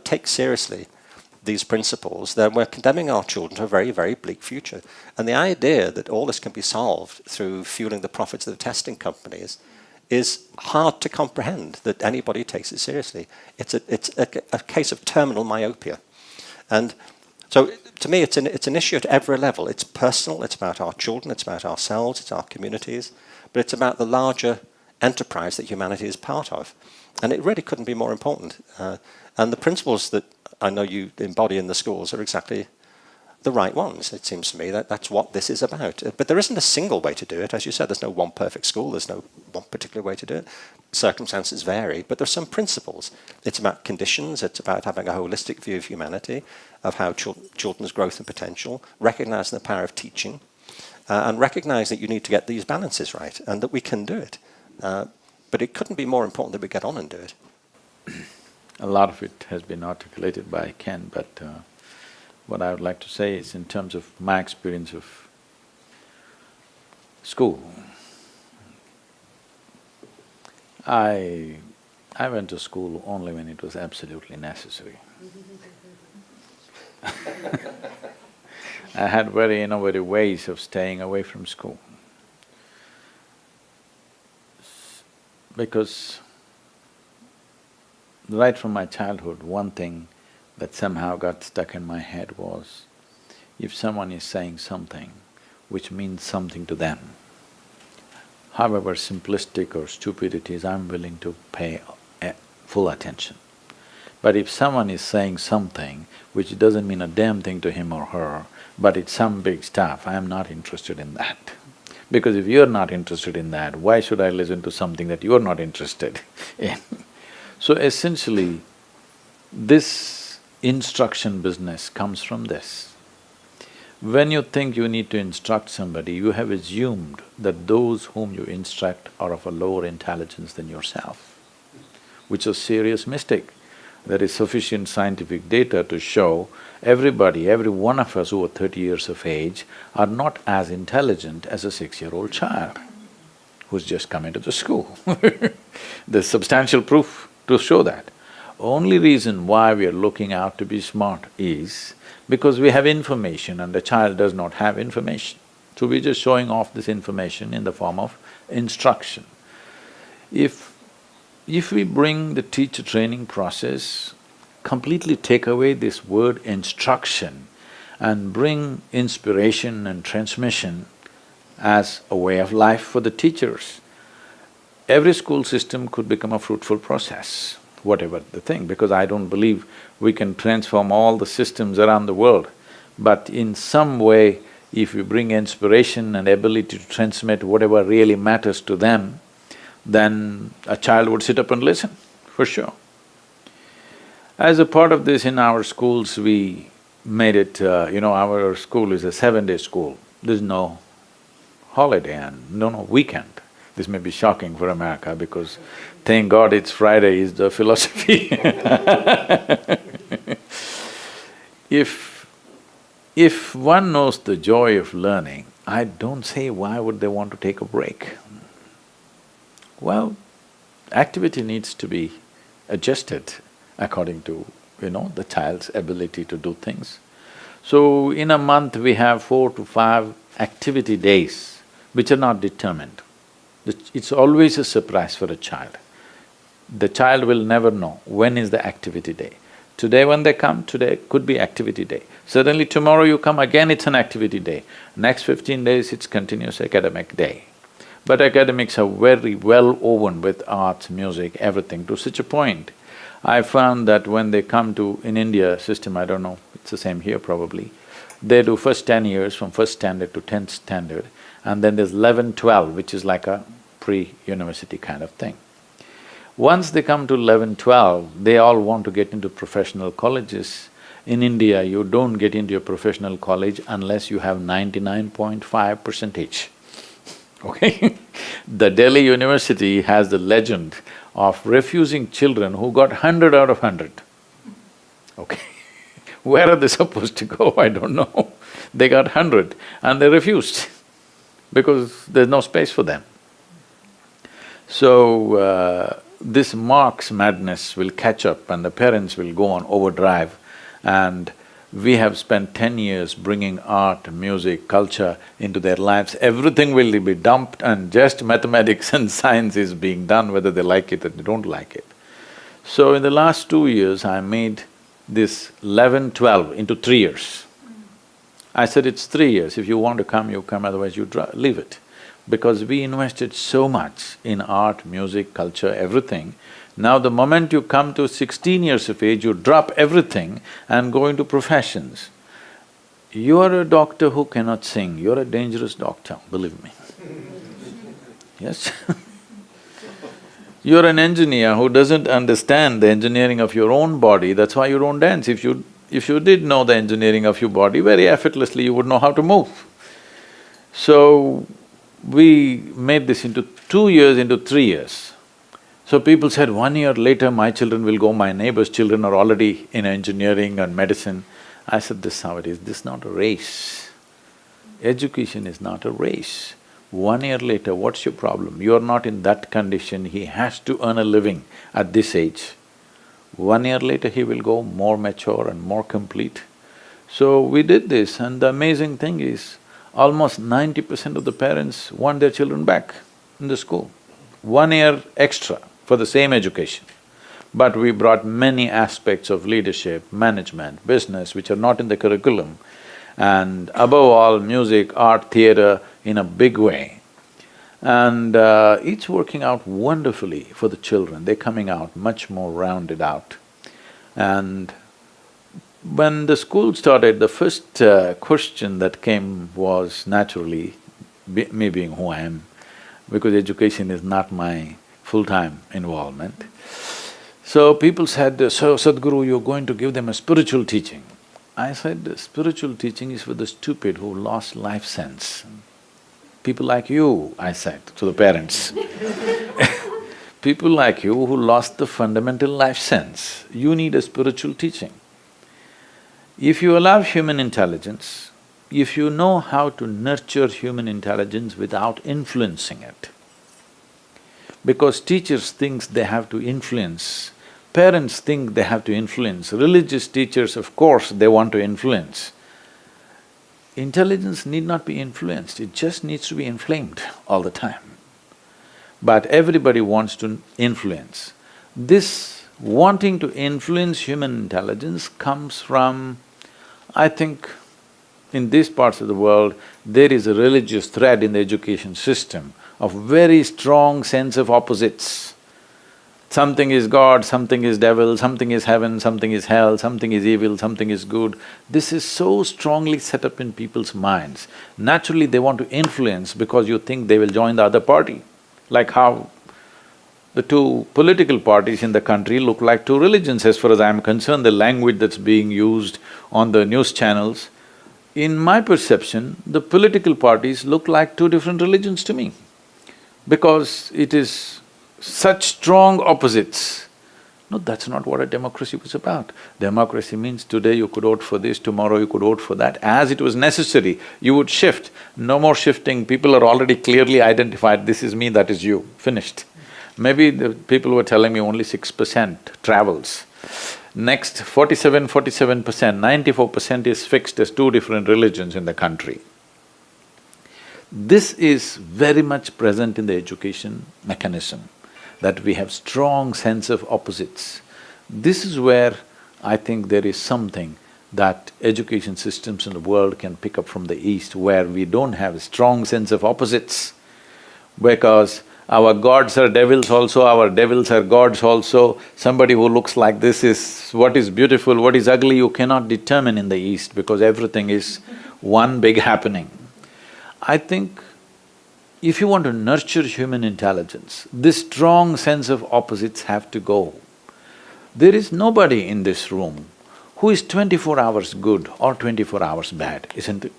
take seriously these principles, then we're condemning our children to a very, very bleak future. And the idea that all this can be solved through fueling the profits of the testing companies is hard to comprehend, that anybody takes it seriously. It's a case of terminal myopia. And so to me, it's an issue at every level. It's personal, it's about our children, it's about ourselves, it's our communities, but it's about the larger enterprise that humanity is part of. And it really couldn't be more important. And the principles that I know you embody in the schools are exactly the right ones, it seems to me. That's what this is about. But there isn't a single way to do it. As you said, there's no one perfect school. There's no one particular way to do it. Circumstances vary, but there's some principles. It's about conditions. It's about having a holistic view of humanity, of how children's growth and potential, recognizing the power of teaching, and recognize that you need to get these balances right, and that we can do it. But it couldn't be more important that we get on and do it. A lot of it has been articulated by Ken, but what I would like to say is, in terms of my experience of school, I went to school only when it was absolutely necessary. I had very innovative ways of staying away from school. Because right from my childhood, one thing that somehow got stuck in my head was, if someone is saying something which means something to them, however simplistic or stupid it is, I'm willing to pay full attention. But if someone is saying something which doesn't mean a damn thing to him or her, but it's some big stuff, I am not interested in that. Because if you're not interested in that, why should I listen to something that you're not interested in? So essentially, this instruction business comes from this. When you think you need to instruct somebody, you have assumed that those whom you instruct are of a lower intelligence than yourself, which is a serious mistake. There is sufficient scientific data to show everybody, every one of us who are 30 years of age are not as intelligent as a 6-year-old child who's just come into the school. There's substantial proof to show that. Only reason why we are looking out to be smart is because we have information and the child does not have information. So we're just showing off this information in the form of instruction. If we bring the teacher training process, completely take away this word instruction and bring inspiration and transmission as a way of life for the teachers, every school system could become a fruitful process, whatever the thing, because I don't believe we can transform all the systems around the world. But in some way, if we bring inspiration and ability to transmit whatever really matters to them, then a child would sit up and listen, for sure. As a part of this, in our schools, we made it, our school is a 7-day school. There's no holiday and no weekend. This may be shocking for America because thank God it's Friday is the philosophy. If one knows the joy of learning, I don't say why would they want to take a break. Well, activity needs to be adjusted according to, the child's ability to do things. So, in a month we have 4 to 5 activity days which are not determined. It's always a surprise for a child. The child will never know when is the activity day. Today when they come, today could be activity day. Suddenly tomorrow you come, again it's an activity day. Next 15 days it's continuous academic day. But academics are very well woven with arts, music, everything to such a point. I found that when they come to… in India system, I don't know, it's the same here probably, they do first 10 years from first standard to 10th standard, and then there's 11, 12, which is like a pre-university kind of thing. Once they come to 11, 12, they all want to get into professional colleges. In India, you don't get into a professional college unless you have 99.5%. Okay? The Delhi University has the legend of refusing children who got 100 out of 100. Okay? Where are they supposed to go? I don't know. They got 100 and they refused because there's no space for them. So, this Marx madness will catch up and the parents will go on overdrive, and we have spent 10 years bringing art, music, culture into their lives. Everything will be dumped and just mathematics and science is being done whether they like it or they don't like it. So in the last 2 years, I made this 11, 12 into 3 years. I said, it's 3 years, if you want to come, you come, otherwise you leave it. Because we invested so much in art, music, culture, everything, Now the moment you come to 16 years of age, you drop everything and go into professions. You are a doctor who cannot sing, you're a dangerous doctor, believe me. Yes? You're an engineer who doesn't understand the engineering of your own body, that's why you don't dance. If you did know the engineering of your body, very effortlessly you would know how to move. So, we made this into 2 years, into 3 years. So people said, 1 year later my children will go, my neighbor's children are already in engineering and medicine. I said, this is how it is, this is not a race. Education is not a race. 1 year later, what's your problem? You're not in that condition, he has to earn a living at this age. 1 year later he will go more mature and more complete. So we did this, and the amazing thing is, almost 90% of the parents want their children back in the school. 1 year extra for the same education. But we brought many aspects of leadership, management, business which are not in the curriculum, and above all, music, art, theatre in a big way. And it's working out wonderfully for the children, they're coming out much more rounded out. And when the school started, the first question that came was naturally, me being who I am, because education is not my full-time involvement. So people said, so Sadhguru, you're going to give them a spiritual teaching. I said, spiritual teaching is for the stupid who lost life sense. People like you, I said to the parents. People like you who lost the fundamental life sense, you need a spiritual teaching. If you allow human intelligence, if you know how to nurture human intelligence without influencing it, because teachers think they have to influence, parents think they have to influence, religious teachers, of course, they want to influence. Intelligence need not be influenced, it just needs to be inflamed all the time. But everybody wants to influence. This wanting to influence human intelligence comes from, I think, in these parts of the world, there is a religious thread in the education system of very strong sense of opposites. Something is God, something is devil, something is heaven, something is hell, something is evil, something is good. This is so strongly set up in people's minds. Naturally they want to influence because you think they will join the other party. Like how the two political parties in the country look like two religions as far as I'm concerned, the language that's being used on the news channels. In my perception, the political parties look like two different religions to me, because it is such strong opposites. No, that's not what a democracy was about. Democracy means today you could vote for this, tomorrow you could vote for that. As it was necessary, you would shift. No more shifting, people are already clearly identified, this is me, that is you, finished. Maybe the people were telling me only 6% travels. Next 47%, 94% is fixed as two different religions in the country. This is very much present in the education mechanism, that we have strong sense of opposites. This is where I think there is something that education systems in the world can pick up from the East, where we don't have a strong sense of opposites, because our gods are devils also, our devils are gods also. Somebody who looks like this is… what is beautiful, what is ugly, you cannot determine in the East because everything is one big happening. I think if you want to nurture human intelligence, this strong sense of opposites have to go. There is nobody in this room who is 24 hours good or 24 hours bad, isn't it?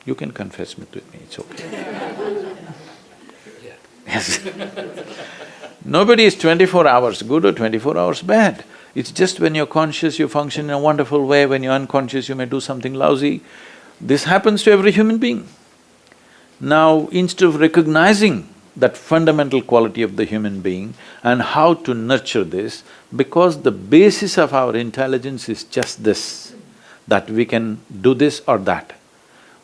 You can confess with me, it's okay. Yes. Nobody is 24 hours good or 24 hours bad. It's just when you're conscious, you function in a wonderful way, when you're unconscious, you may do something lousy. This happens to every human being. Now, instead of recognizing that fundamental quality of the human being and how to nurture this, because the basis of our intelligence is just this, that we can do this or that.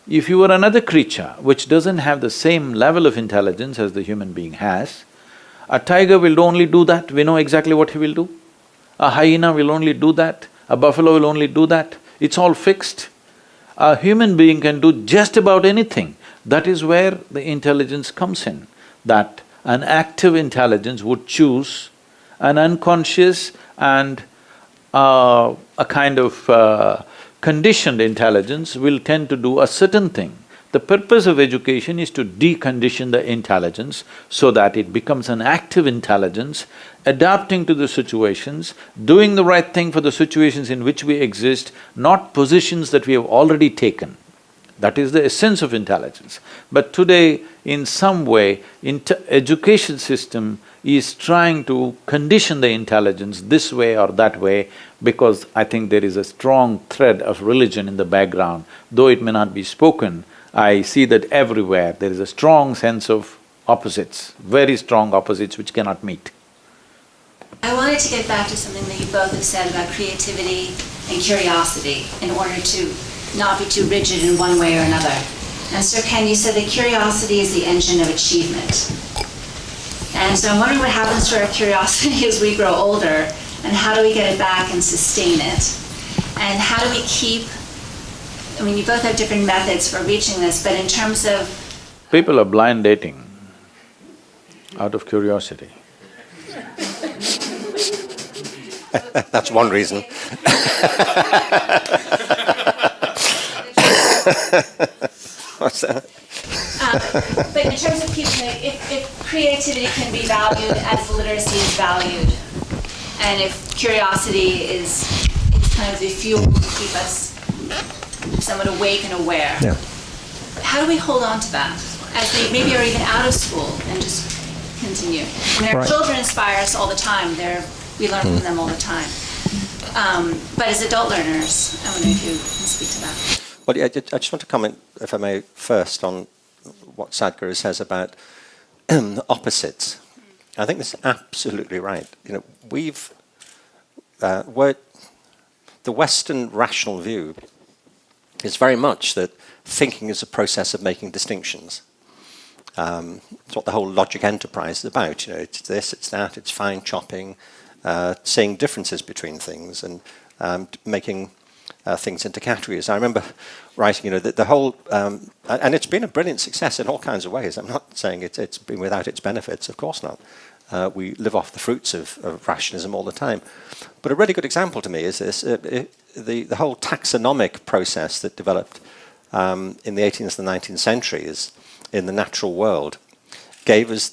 If you were another creature which doesn't have the same level of intelligence as the human being has, a tiger will only do that, we know exactly what he will do. A hyena will only do that, a buffalo will only do that, it's all fixed. A human being can do just about anything. That is where the intelligence comes in, that an active intelligence would choose An unconscious and a kind of conditioned intelligence will tend to do a certain thing. The purpose of education is to decondition the intelligence so that it becomes an active intelligence, adapting to the situations, doing the right thing for the situations in which we exist, not positions that we have already taken. That is the essence of intelligence. But today, in some way, education system is trying to condition the intelligence this way or that way, because I think there is a strong thread of religion in the background. Though it may not be spoken, I see that everywhere there is a strong sense of opposites, very strong opposites which cannot meet. I wanted to get back to something that you both have said about creativity and curiosity in order to not be too rigid in one way or another. And Sir Ken, you said that curiosity is the engine of achievement. And so I'm wondering what happens to our curiosity as we grow older, and how do we get it back and sustain it? And how do we keep, I mean, you both have different methods for reaching this, but in terms of… People are blind dating out of curiosity. That's one reason. What's that? But in terms of keeping it, if creativity can be valued as literacy is valued, and if curiosity is kind of the fuel to keep us somewhat awake and aware, Yeah. how do we hold on to that as they maybe are even out of school and just continue? I mean, our Right. children inspire us all the time. We learn from them all the time. But as adult learners, I wonder if you can speak to that. Well, yeah, I just want to comment, if I may, first on what Sadhguru says about opposites. I think this is absolutely right. You know, the Western rational view is very much that thinking is a process of making distinctions. It's what the whole logic enterprise is about. You know, it's this, it's that, it's fine chopping, seeing differences between things, and making things into categories. I remember writing, you know, the whole, and it's been a brilliant success in all kinds of ways. I'm not saying it's been without its benefits, of course not. We live off the fruits of rationalism all the time. But a really good example to me is this, the whole taxonomic process that developed in the 18th and 19th centuries in the natural world gave us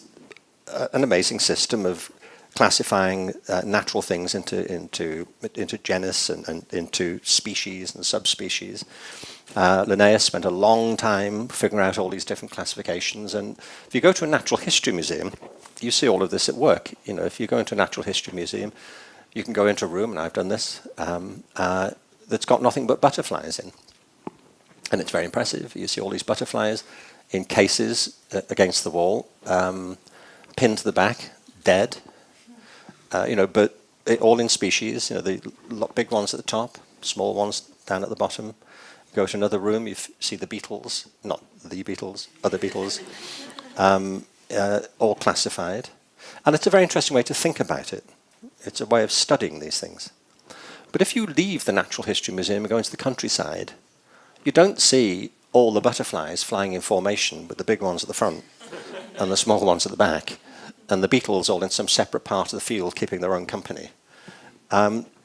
an amazing system of classifying natural things into genus and into species and subspecies. Linnaeus spent a long time figuring out all these different classifications, and if you go to a natural history museum, you see all of this at work. You know, if you go into a natural history museum, you can go into a room, and I've done this, that's got nothing but butterflies in. And it's very impressive. You see all these butterflies in cases against the wall, pinned to the back, dead. You know, but all in species. You know, the big ones at the top, small ones down at the bottom. Go to another room, you see the beetles, not the beetles, other beetles, all classified. And it's a very interesting way to think about it. It's a way of studying these things. But if you leave the Natural History Museum and go into the countryside, you don't see all the butterflies flying in formation with the big ones at the front and the small ones at the back, and the beetles all in some separate part of the field keeping their own company.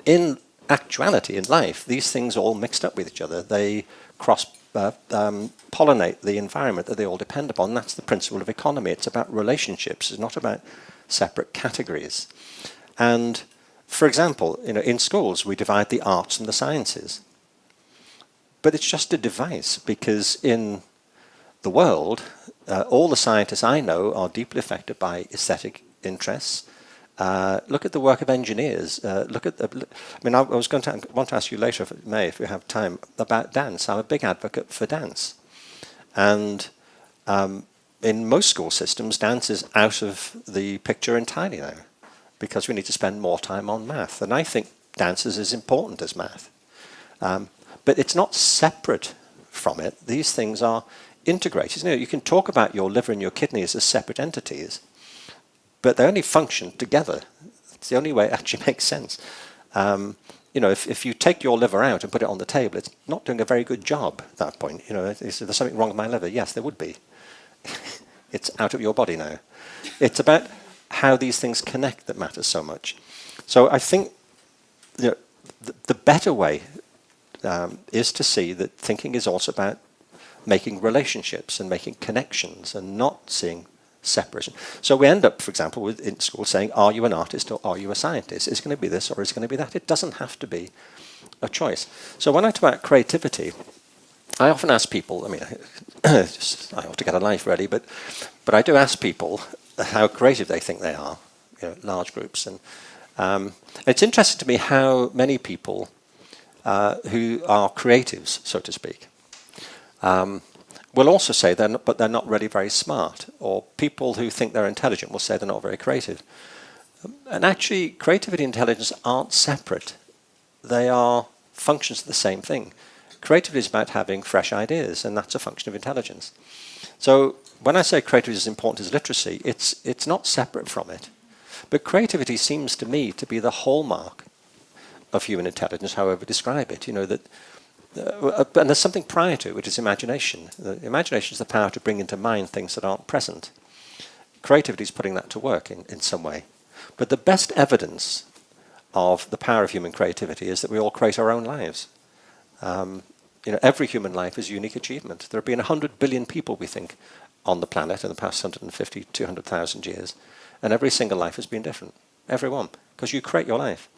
In actuality, in life, these things all mixed up with each other. They pollinate the environment that they all depend upon. That's the principle of economy. It's about relationships. It's not about separate categories. And, for example, you know, in schools we divide the arts and the sciences. But it's just a device, because in the world, all the scientists I know are deeply affected by aesthetic interests. Look at the work of engineers. Look at the. I mean, I was going to want to ask you later, if it may, if we have time, about dance. I'm a big advocate for dance, and in most school systems, dance is out of the picture entirely now, because we need to spend more time on math. And I think dance is as important as math, but it's not separate from it. These things are integrated. You know, you can talk about your liver and your kidneys as separate entities, but they only function together. It's the only way it actually makes sense. You know, if you take your liver out and put it on the table, it's not doing a very good job at that point. You know, is there something wrong with my liver? Yes, there would be. It's out of your body now. It's about how these things connect that matters so much. So I think the better way is to see that thinking is also about making relationships and making connections and not seeing separation. So we end up, for example, in school saying, are you an artist or are you a scientist? Is it going to be this or is it going to be that? It doesn't have to be a choice. So when I talk about creativity, I often ask people, I mean, I ought to get a life ready, but I do ask people how creative they think they are, large groups. And it's interesting to me how many people who are creatives, so to speak, will also say they're not really very smart, or people who think they're intelligent will say they're not very creative. And actually, creativity and intelligence aren't separate. They are functions of the same thing. Creativity is about having fresh ideas, and that's a function of intelligence. So when I say creativity is important as literacy, it's not separate from it. But creativity seems to me to be the hallmark of human intelligence, however describe it. And there's something prior to it, which is imagination. Imagination is the power to bring into mind things that aren't present. Creativity is putting that to work in some way. But the best evidence of the power of human creativity is that we all create our own lives. Every human life is a unique achievement. There have been 100 billion people, we think, on the planet in the past 150, 200,000 years, and every single life has been different. Every one, because you create your life.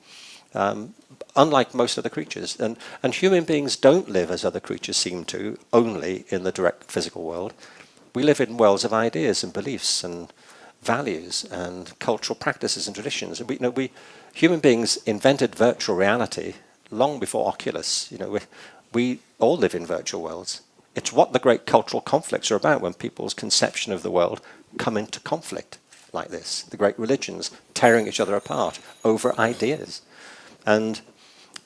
Unlike most other creatures. And human beings don't live as other creatures seem to, only in the direct physical world. We live in worlds of ideas and beliefs and values and cultural practices and traditions. And human beings invented virtual reality long before Oculus. We all live in virtual worlds. It's what the great cultural conflicts are about, when people's conception of the world come into conflict like this. The great religions tearing each other apart over ideas. And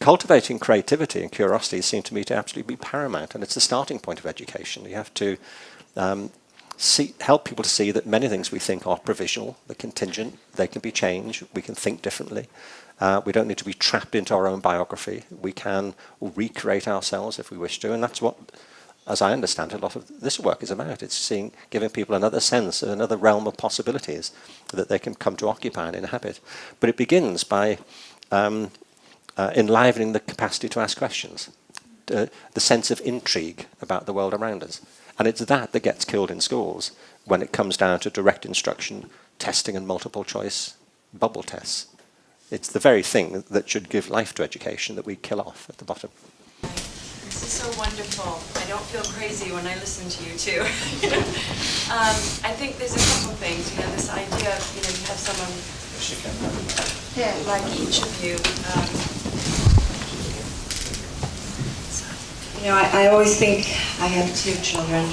cultivating creativity and curiosity seem to me to absolutely be paramount, and it's the starting point of education. You have to help people to see that many things we think are provisional, they're contingent, they can be changed, we can think differently. We don't need to be trapped into our own biography. We can recreate ourselves if we wish to, and that's what, as I understand, a lot of this work is about. It's giving people another sense, another realm of possibilities that they can come to occupy and inhabit. But it begins by enlivening the capacity to ask questions, the sense of intrigue about the world around us. And it's that gets killed in schools when it comes down to direct instruction, testing and multiple choice bubble tests. It's the very thing that should give life to education that we kill off at the bottom. This is so wonderful. I don't feel crazy when I listen to you too. I think there's a couple things. This idea of, you have someone like each of you. I always think, I have 2 children,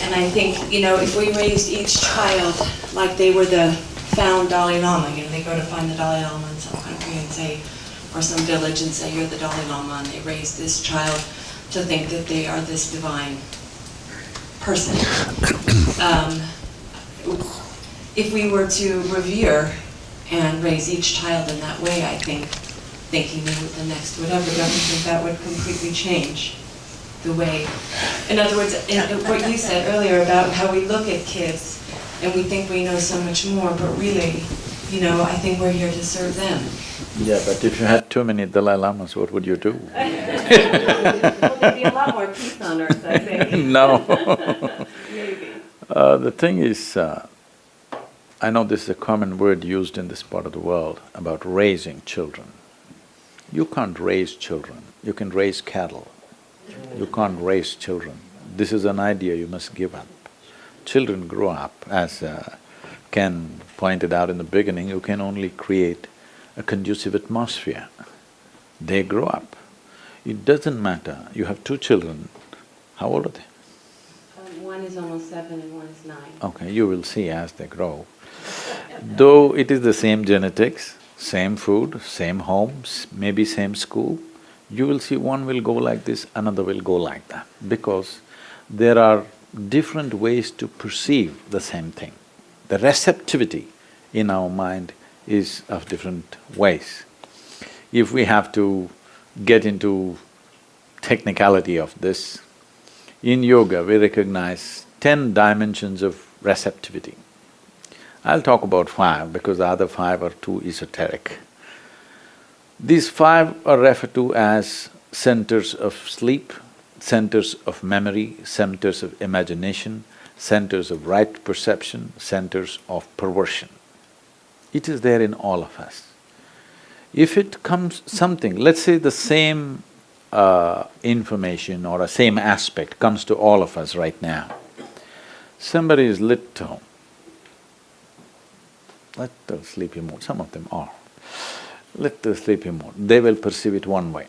and I think, if we raised each child like they were the found Dalai Lama, they go to find the Dalai Lama in some country and say, or some village and say, you're the Dalai Lama, and they raise this child to think that they are this divine person. If we were to revere and raise each child in that way, I think, thinking they were the next whatever, don't you think that would completely change the way? In other words, what you said earlier about how we look at kids and we think we know so much more, but really, I think we're here to serve them. Yeah, but if you had too many Dalai Lamas, what would you do? Well, there'd be a lot more peace on earth, I think. No. Maybe. The thing is, I know this is a common word used in this part of the world about raising children. You can't raise children, you can raise cattle. You can't raise children. This is an idea you must give up. Children grow up, as Ken pointed out in the beginning, you can only create a conducive atmosphere. They grow up. It doesn't matter, you have 2 children, how old are they? One is almost 7 and one is 9. Okay, you will see as they grow. Though it is the same genetics, same food, same homes, maybe same school, you will see one will go like this, another will go like that, because there are different ways to perceive the same thing. The receptivity in our mind is of different ways. If we have to get into technicality of this, in yoga we recognize 10 dimensions of receptivity. I'll talk about 5 because the other 5 are too esoteric. These 5 are referred to as centers of sleep, centers of memory, centers of imagination, centers of right perception, centers of perversion. It is there in all of us. If it comes something, let's say the same information or a same aspect comes to all of us right now. Somebody is little, little sleepy mood, some of them are, little sleepy mood, they will perceive it one way.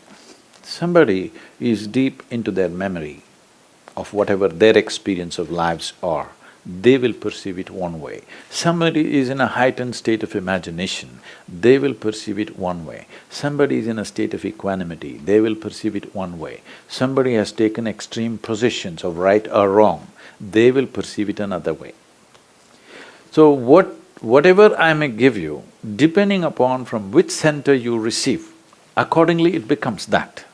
Somebody is deep into their memory of whatever their experience of lives are, they will perceive it one way. Somebody is in a heightened state of imagination, they will perceive it one way. Somebody is in a state of equanimity, they will perceive it one way. Somebody has taken extreme positions of right or wrong, they will perceive it another way. So whatever I may give you, depending upon from which center you receive, accordingly it becomes that.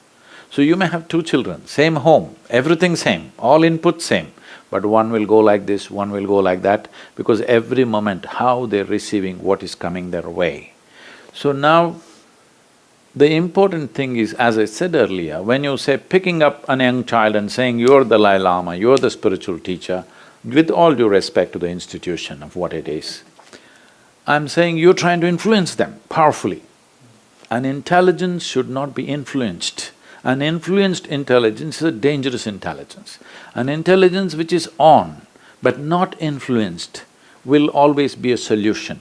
So you may have 2 children, same home, everything same, all input same, but one will go like this, one will go like that, because every moment how they're receiving what is coming their way. So now, the important thing is, as I said earlier, when you say picking up a young child and saying, you're the Dalai Lama, you're the spiritual teacher, with all due respect to the institution of what it is, I'm saying you're trying to influence them powerfully. An intelligence should not be influenced. An influenced intelligence is a dangerous intelligence. An intelligence which is on but not influenced will always be a solution.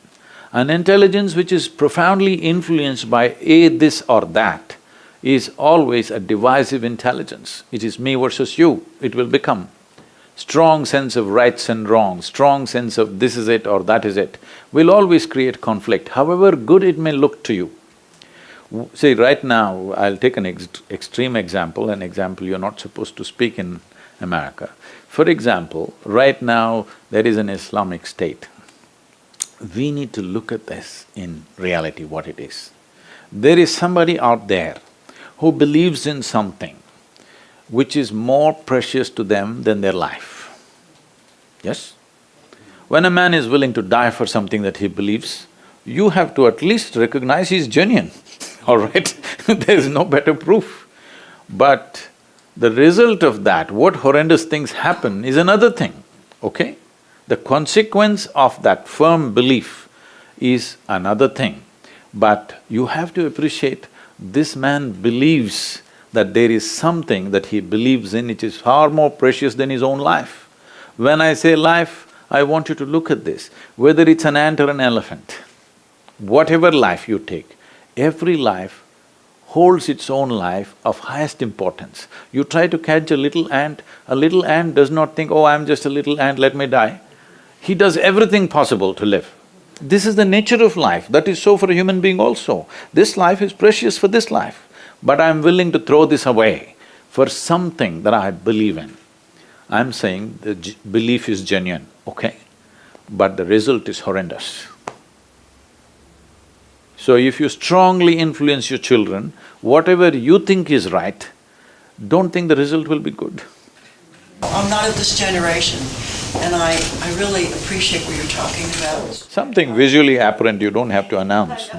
An intelligence which is profoundly influenced by this or that is always a divisive intelligence. It is me versus you, it will become. Strong sense of rights and wrongs, strong sense of this is it or that is it, will always create conflict, however good it may look to you. See, right now, I'll take an extreme example, an example you're not supposed to speak in America. For example, right now, there is an Islamic state. We need to look at this in reality, what it is. There is somebody out there who believes in something which is more precious to them than their life. Yes? When a man is willing to die for something that he believes, you have to at least recognize he's genuine, all right? There's no better proof. But the result of that, what horrendous things happen is another thing, okay? The consequence of that firm belief is another thing. But you have to appreciate, this man believes that there is something that he believes in which is far more precious than his own life. When I say life, I want you to look at this, whether it's an ant or an elephant, whatever life you take, every life holds its own life of highest importance. You try to catch a little ant does not think, oh, I'm just a little ant, let me die. He does everything possible to live. This is the nature of life, that is so for a human being also. This life is precious for this life, but I'm willing to throw this away for something that I believe in. I'm saying the belief is genuine, okay, but the result is horrendous. So if you strongly influence your children, whatever you think is right, don't think the result will be good. I'm not of this generation, and I really appreciate what you're talking about. Something visually apparent you don't have to announce.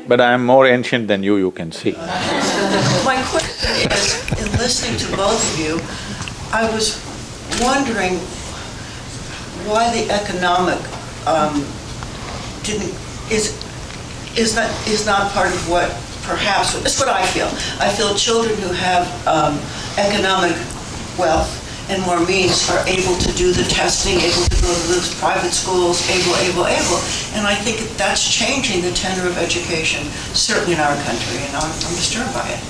But I am more ancient than you can see. My question is, in listening to both of you, I was wondering why the economic is not part of what perhaps, that's what I feel. I feel children who have economic wealth and more means are able to do the testing, able to go to those private schools, able. And I think that's changing the tenor of education, certainly in our country, and I'm disturbed by it.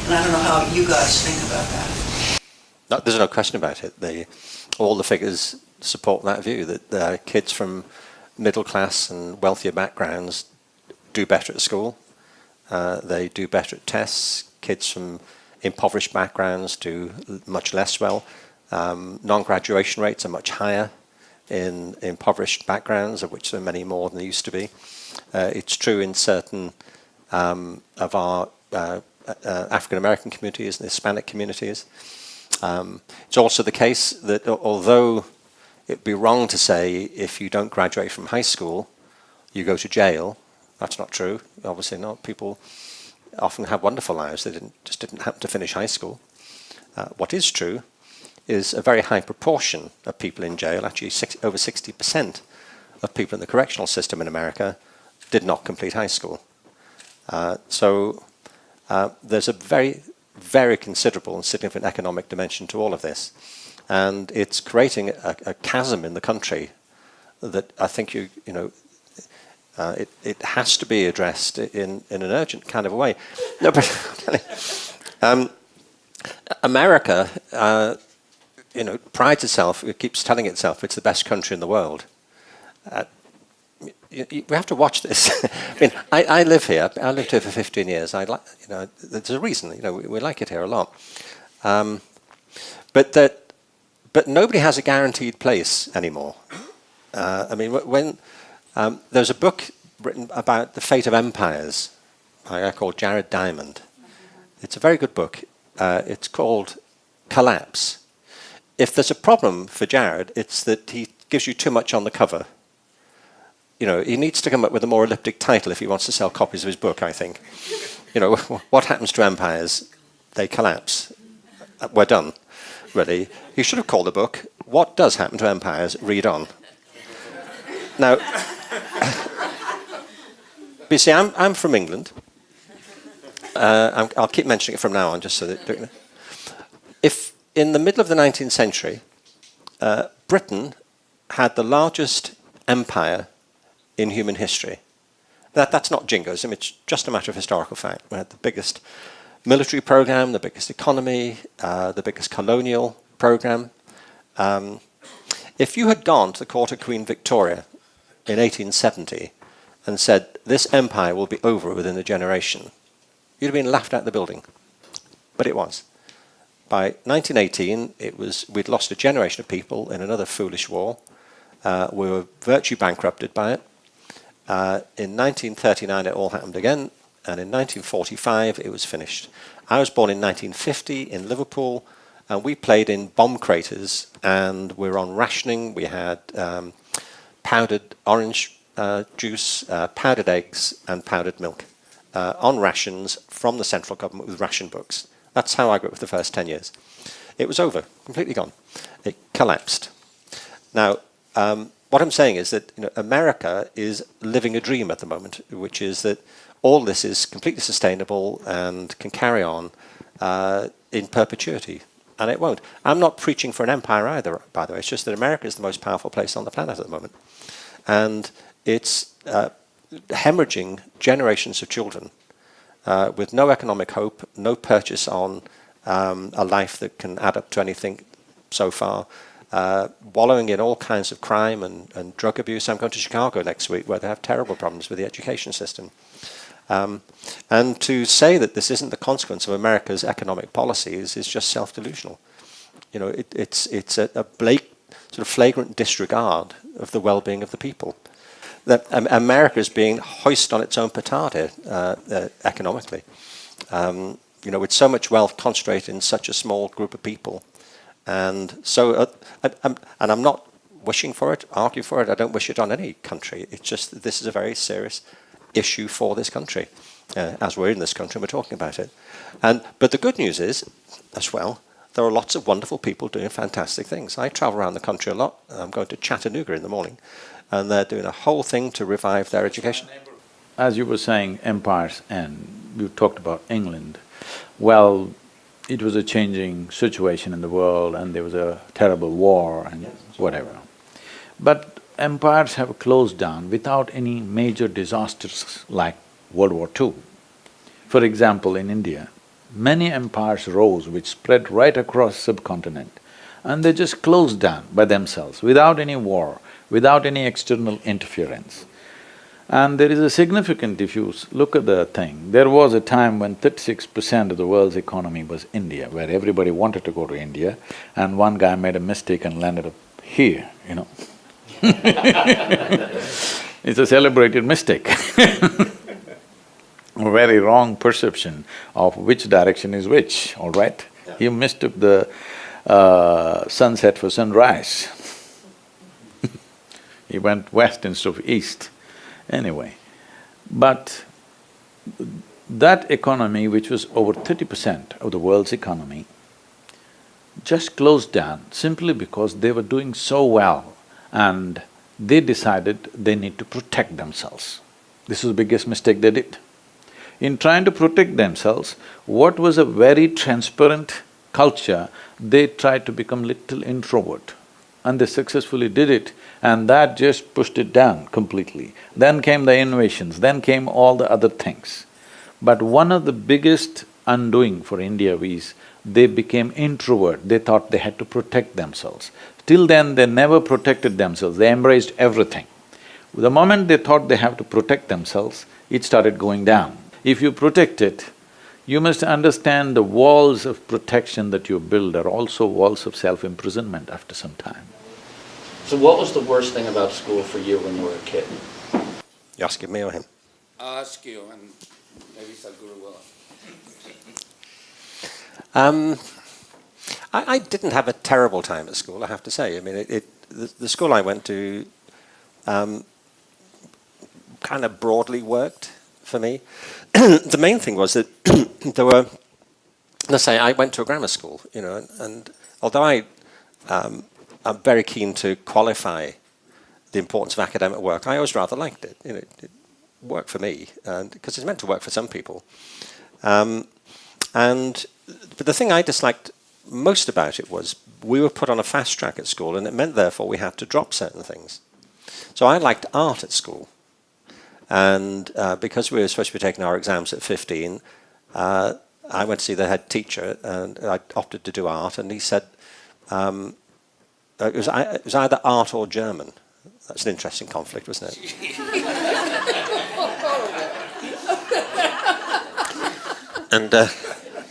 And I don't know how you guys think about that. No, there's no question about it. All the figures support that view, that kids from middle class and wealthier backgrounds do better at school, they do better at tests. Kids from impoverished backgrounds do much less well. Non-graduation rates are much higher in impoverished backgrounds, of which there are many more than there used to be. It's true in certain of our African-American communities and Hispanic communities. It's also the case that although it'd be wrong to say if you don't graduate from high school, you go to jail, that's not true, obviously not. People often have wonderful lives, they just didn't happen to finish high school. What is true is a very high proportion of people in jail, actually over 60% of people in the correctional system in America did not complete high school. So there's a very, very considerable and significant economic dimension to all of this. And it's creating a chasm in the country that I think it has to be addressed in an urgent kind of a way. No, but America, prides itself, it keeps telling itself it's the best country in the world. We have to watch this. I mean, I live here. I lived here for 15 years. There's a reason. We like it here a lot. But nobody has a guaranteed place anymore. I mean, when there's a book written about the fate of empires, by a guy called Jared Diamond. It's a very good book. It's called Collapse. If there's a problem for Jared, it's that he gives you too much on the cover. He needs to come up with a more elliptic title if he wants to sell copies of his book, I think. What happens to empires? They collapse. We're done, really. He should have called the book, What Does Happen to Empires? Read on. Now, you see, I'm from England. I'll keep mentioning it from now on, just so that... If in the middle of the 19th century, Britain had the largest empire in human history. That's not jingoism, it's just a matter of historical fact. We had the biggest military program, the biggest economy, the biggest colonial program. If you had gone to the court of Queen Victoria in 1870 and said, this empire will be over within a generation, you'd have been laughed out of the building. But it was. By 1918, we'd lost a generation of people in another foolish war. We were virtually bankrupted by it. In 1939, it all happened again, and in 1945, it was finished. I was born in 1950 in Liverpool, and we played in bomb craters, and we were on rationing. We had powdered orange juice, powdered eggs, and powdered milk on rations from the central government with ration books. That's how I grew up for the first 10 years. It was over, completely gone. It collapsed. Now, what I'm saying is that America is living a dream at the moment, which is that all this is completely sustainable and can carry on in perpetuity. And it won't. I'm not preaching for an empire either, by the way. It's just that America is the most powerful place on the planet at the moment. And it's hemorrhaging generations of children with no economic hope, no purchase on a life that can add up to anything so far, wallowing in all kinds of crime and drug abuse. I'm going to Chicago next week where they have terrible problems with the education system. And to say that this isn't the consequence of America's economic policies is just self-delusional. It's a sort of flagrant disregard of the well-being of the people. That America is being hoisted on its own petard here, economically. With so much wealth concentrated in such a small group of people. And so, I'm not wishing for it, argue for it. I don't wish it on any country. It's just that this is a very serious issue for this country. As we're in this country, we're talking about it. But the good news is, as well, there are lots of wonderful people doing fantastic things. I travel around the country a lot. I'm going to Chattanooga in the morning, and they're doing a whole thing to revive their education. As you were saying, empires end. You talked about England. Well, it was a changing situation in the world, and there was a terrible war and whatever. But empires have closed down without any major disasters like World War II. For example, in India, many empires rose which spread right across the subcontinent, and they just closed down by themselves without any war, without any external interference. And there is a significant, if you look at the thing, there was a time when 36% of the world's economy was India, where everybody wanted to go to India, and one guy made a mistake and landed up here, It's a celebrated mistake. a very wrong perception of which direction is which, all right? He mistook the sunset for sunrise. He went west instead of east. Anyway, but that economy, which was over 30% of the world's economy, just closed down simply because they were doing so well and they decided they need to protect themselves. This was the biggest mistake they did. In trying to protect themselves, what was a very transparent culture, they tried to become little introvert. And they successfully did it, and that just pushed it down completely. Then came the innovations, then came all the other things. But one of the biggest undoing for India is they became introvert, they thought they had to protect themselves. Till then, they never protected themselves, they embraced everything. The moment they thought they have to protect themselves, it started going down. If you protect it, you must understand the walls of protection that you build are also walls of self-imprisonment after some time. So what was the worst thing about school for you when you were a kid? You asking me or him? I'll ask you, and maybe Sadhguru will. I didn't have a terrible time at school, I have to say. I mean, the school I went to kind of broadly worked for me. The main thing was that there were, let's say, I went to a grammar school, you know, and although I'm very keen to qualify the importance of academic work, I always rather liked it. You know, it worked for me, and because it's meant to work for some people. But the thing I disliked most about it was we were put on a fast track at school, and it meant therefore we had to drop certain things. So I liked art at school, and because we were supposed to be taking our exams at 15, I went to see the head teacher, and I opted to do art, and he said it was either art or German. That's an interesting conflict, wasn't it? And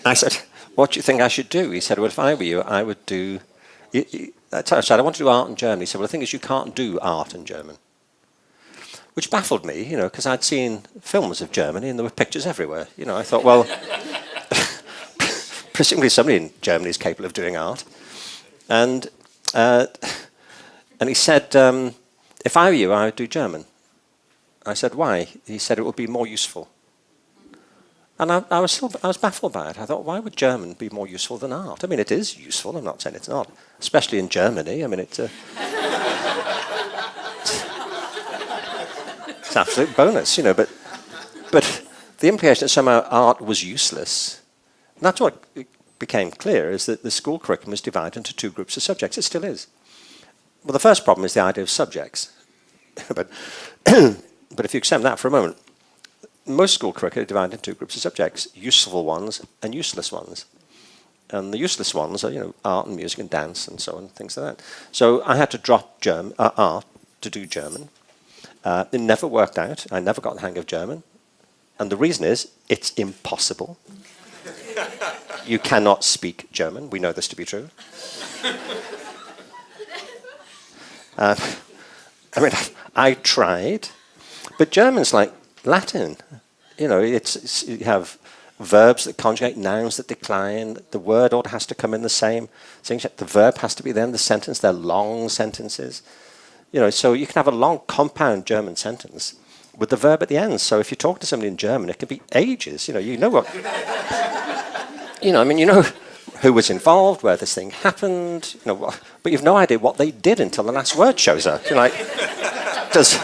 I said, what do you think I should do? He said, well, if I were you, I would do… I said, I want to do art in German. He said, well, the thing is, you can't do art in German. Which baffled me, you know, because I'd seen films of Germany and there were pictures everywhere. You know, I thought, well, presumably somebody in Germany is capable of doing art. And he said, if I were you, I would do German. I said, why? He said, it would be more useful. And I was baffled by it. I thought, why would German be more useful than art? I mean, it is useful, I'm not saying it's not. Especially in Germany, I mean, it's an absolute bonus, you know, but the implication that somehow art was useless, and that's what became clear, is that the school curriculum is divided into two groups of subjects. It still is. Well, the first problem is the idea of subjects. but if you accept that for a moment, most school curricula are divided into two groups of subjects, useful ones and useless ones. And the useless ones are, you know, art and music and dance and so on, things like that. So I had to drop art to do German. It never worked out. I never got the hang of German. And the reason is, it's impossible. You cannot speak German. We know this to be true. I mean, I tried, but German's like Latin. You know, you have verbs that conjugate, nouns that decline. The word order has to come in the same thing. The verb has to be there in the sentence. They're long sentences. You know, so you can have a long compound German sentence with the verb at the end. So if you talk to somebody in German, it can be ages. You know what. You know, I mean, you know who was involved, where this thing happened. You know, but you've no idea what they did until the last word shows up. You're like, does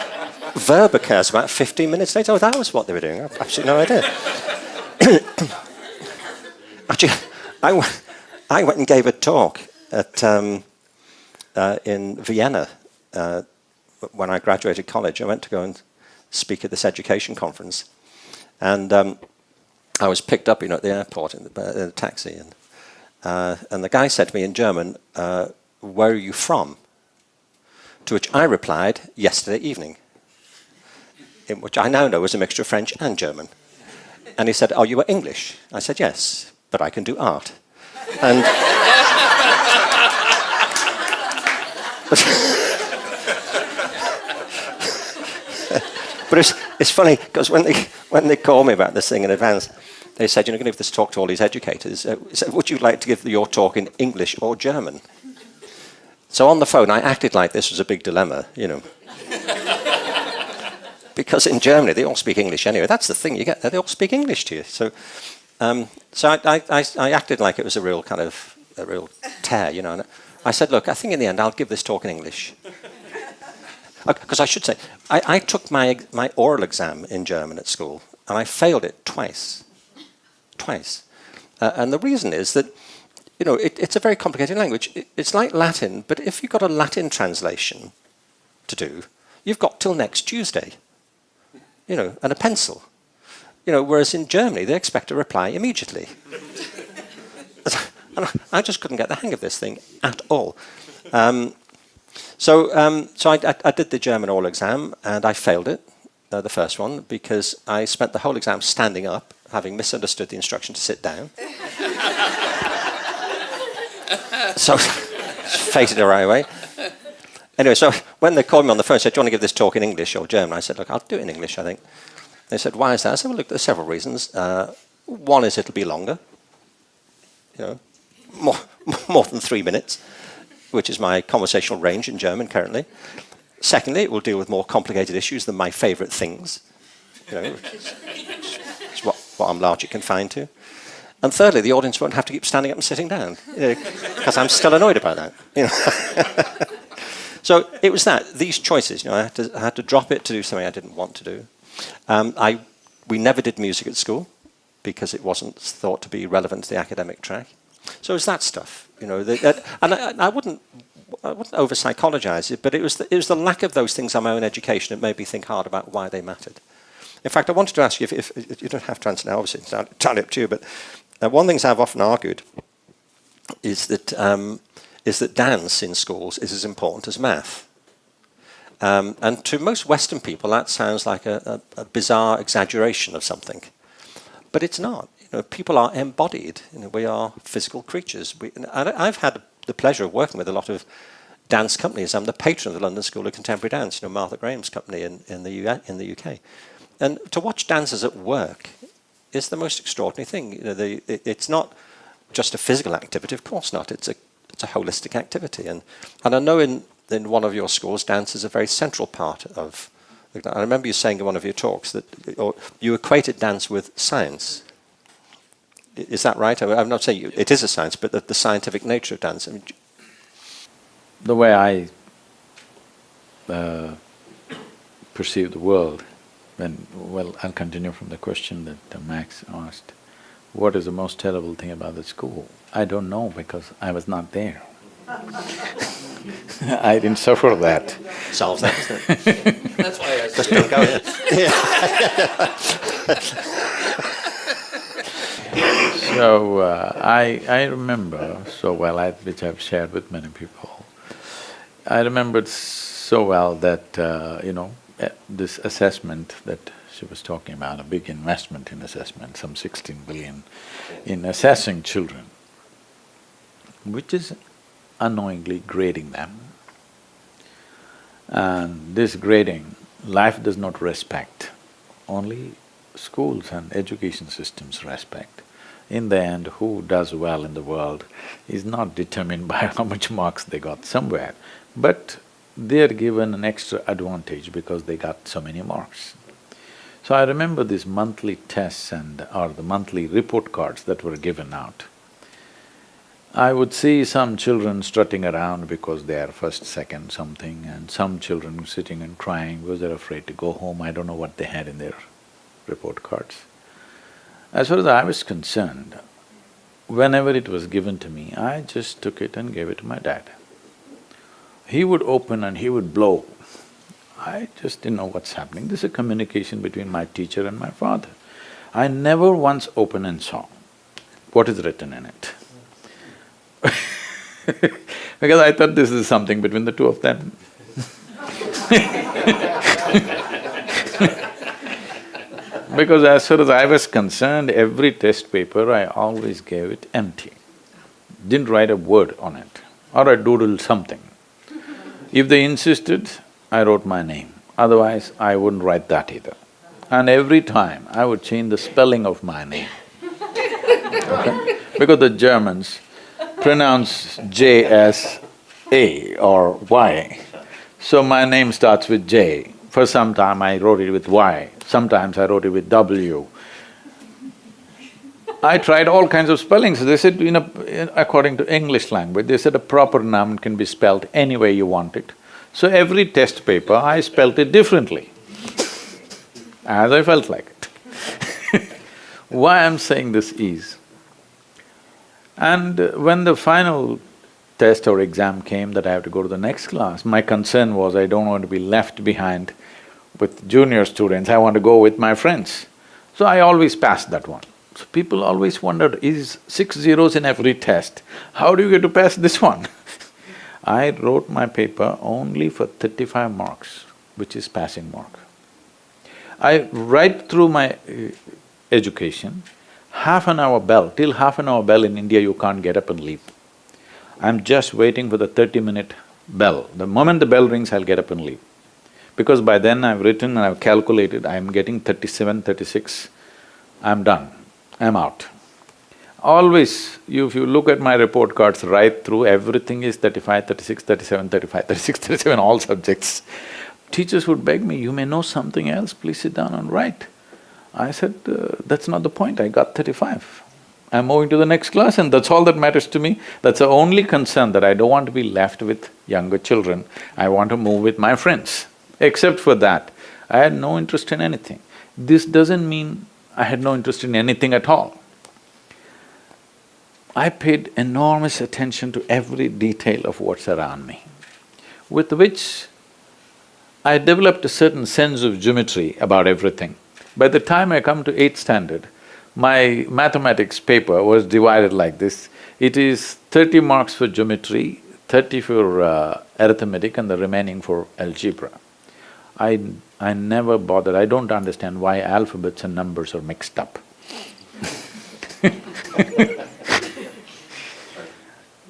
verb occurs about 15 minutes later? Oh, that was what they were doing. I've absolutely no idea. Actually, I went and gave a talk at in Vienna when I graduated college. I went to go and speak at this education conference, and I was picked up, you know, at the airport in a taxi, and the guy said to me in German, "Where are you from?" To which I replied, "Yesterday evening," in which I now know was a mixture of French and German. And he said, "Oh, you were English?" I said, "Yes, but I can do art." And but it's funny because when when they called me about this thing in advance, they said, you're going to give this talk to all these educators. So would you like to give your talk in English or German? So on the phone, I acted like this was a big dilemma, you know. Because in Germany, they all speak English anyway. That's the thing, you get there, they all speak English to you. So I acted like it was a real tear, you know. And I said, look, I think in the end, I'll give this talk in English. Because I should say, I took my oral exam in German at school, and I failed it twice. And the reason is that, you know, it's a very complicated language. It's like Latin, but if you've got a Latin translation to do, you've got till next Tuesday, you know, and a pencil. You know, whereas in Germany, they expect a reply immediately. And I just couldn't get the hang of this thing at all. So I did the German oral exam, and I failed it, the first one, because I spent the whole exam standing up, having misunderstood the instruction to sit down. So, fated the right way. Anyway, so when they called me on the phone and said, do you want to give this talk in English or German? I said, look, I'll do it in English, I think. They said, why is that? I said, well, look, there's several reasons. One is it'll be longer, you know, more than 3 minutes, which is my conversational range in German currently. Secondly, it will deal with more complicated issues than my favourite things, you know, it's what I'm largely confined to. And thirdly, the audience won't have to keep standing up and sitting down, you know, because I'm still annoyed about that. You know. So it was these choices. You know, I had to drop it to do something I didn't want to do. We never did music at school because it wasn't thought to be relevant to the academic track. So it's that stuff, you know. And I wouldn't over psychologize it, but it was the lack of those things on my own education that made me think hard about why they mattered. In fact, I wanted to ask you if you don't have to answer now. Obviously, it's entirely up to you. But one of the things I've often argued is that dance in schools is as important as math. And to most Western people, that sounds like a bizarre exaggeration of something. But it's not. You know, people are embodied. You know, we are physical creatures. I've had the pleasure of working with a lot of dance companies. I'm the patron of the London School of Contemporary Dance, you know, Martha Graham's company in the UK. And to watch dancers at work is the most extraordinary thing. You know, it's not just a physical activity, of course not. It's a holistic activity. And I know in one of your schools, dance is a very central part of. I remember you saying in one of your talks that you equated dance with science. Is that right? I'm not saying it is a science, but the scientific nature of dance. I mean, the way I perceive the world, I'll continue from the question that Max asked. What is the most terrible thing about the school? I don't know because I was not there. I didn't suffer that. Solves that, isn't it? That's why I Just don't go there. So I remember so well, which I've shared with many people. I remembered so well that you know, this assessment that she was talking about, a big investment in assessment, some 16 billion in assessing children, which is unknowingly grading them. And this grading, life does not respect, only schools and education systems respect. In the end, who does well in the world is not determined by how much marks they got somewhere, but they're given an extra advantage because they got so many marks. So I remember these monthly tests or the monthly report cards that were given out. I would see some children strutting around because they are first, second, something, and some children sitting and crying because they're afraid to go home. I don't know what they had in their report cards. As far as I was concerned, whenever it was given to me, I just took it and gave it to my dad. He would open and he would blow. I just didn't know what's happening. This is a communication between my teacher and my father. I never once opened and saw what is written in it. Because I thought this is something between the two of them. Because as far as I was concerned, every test paper I always gave it empty. Didn't write a word on it, or I doodled something. If they insisted, I wrote my name, otherwise I wouldn't write that either. and every time I would change the spelling of my name. Okay? Because the Germans pronounce J as A or Y. So my name starts with J. For some time I wrote it with Y, sometimes I wrote it with W. I tried all kinds of spellings. They said, according to English language, they said a proper noun can be spelled any way you want it. So every test paper, I spelt it differently, as I felt like it. Why I'm saying this is, and when the final test or exam came that I have to go to the next class, my concern was I don't want to be left behind with junior students, I want to go with my friends. So I always passed that one. So people always wondered, is 6 zeros in every test, how do you get to pass this one? I wrote my paper only for 35 marks, which is passing mark. Right through my education, half an hour bell, till half an hour bell in India you can't get up and leave. I'm just waiting for the 30-minute bell. The moment the bell rings, I'll get up and leave. Because by then I've written and I've calculated, I'm getting 37, 36, I'm done, I'm out. Always, if you look at my report cards right through, everything is 35, 36, 37, 35, 36, 37, all subjects. Teachers would beg me, you may know something else, please sit down and write. I said, that's not the point, I got 35. I'm moving to the next class and that's all that matters to me. That's the only concern, that I don't want to be left with younger children, I want to move with my friends. Except for that, I had no interest in anything. This doesn't mean I had no interest in anything at all. I paid enormous attention to every detail of what's around me, with which I developed a certain sense of geometry about everything. By the time I come to 8th standard, my mathematics paper was divided like this. It is 30 marks for geometry, 30 for arithmetic and the remaining for algebra. I never bothered, I don't understand why alphabets and numbers are mixed up.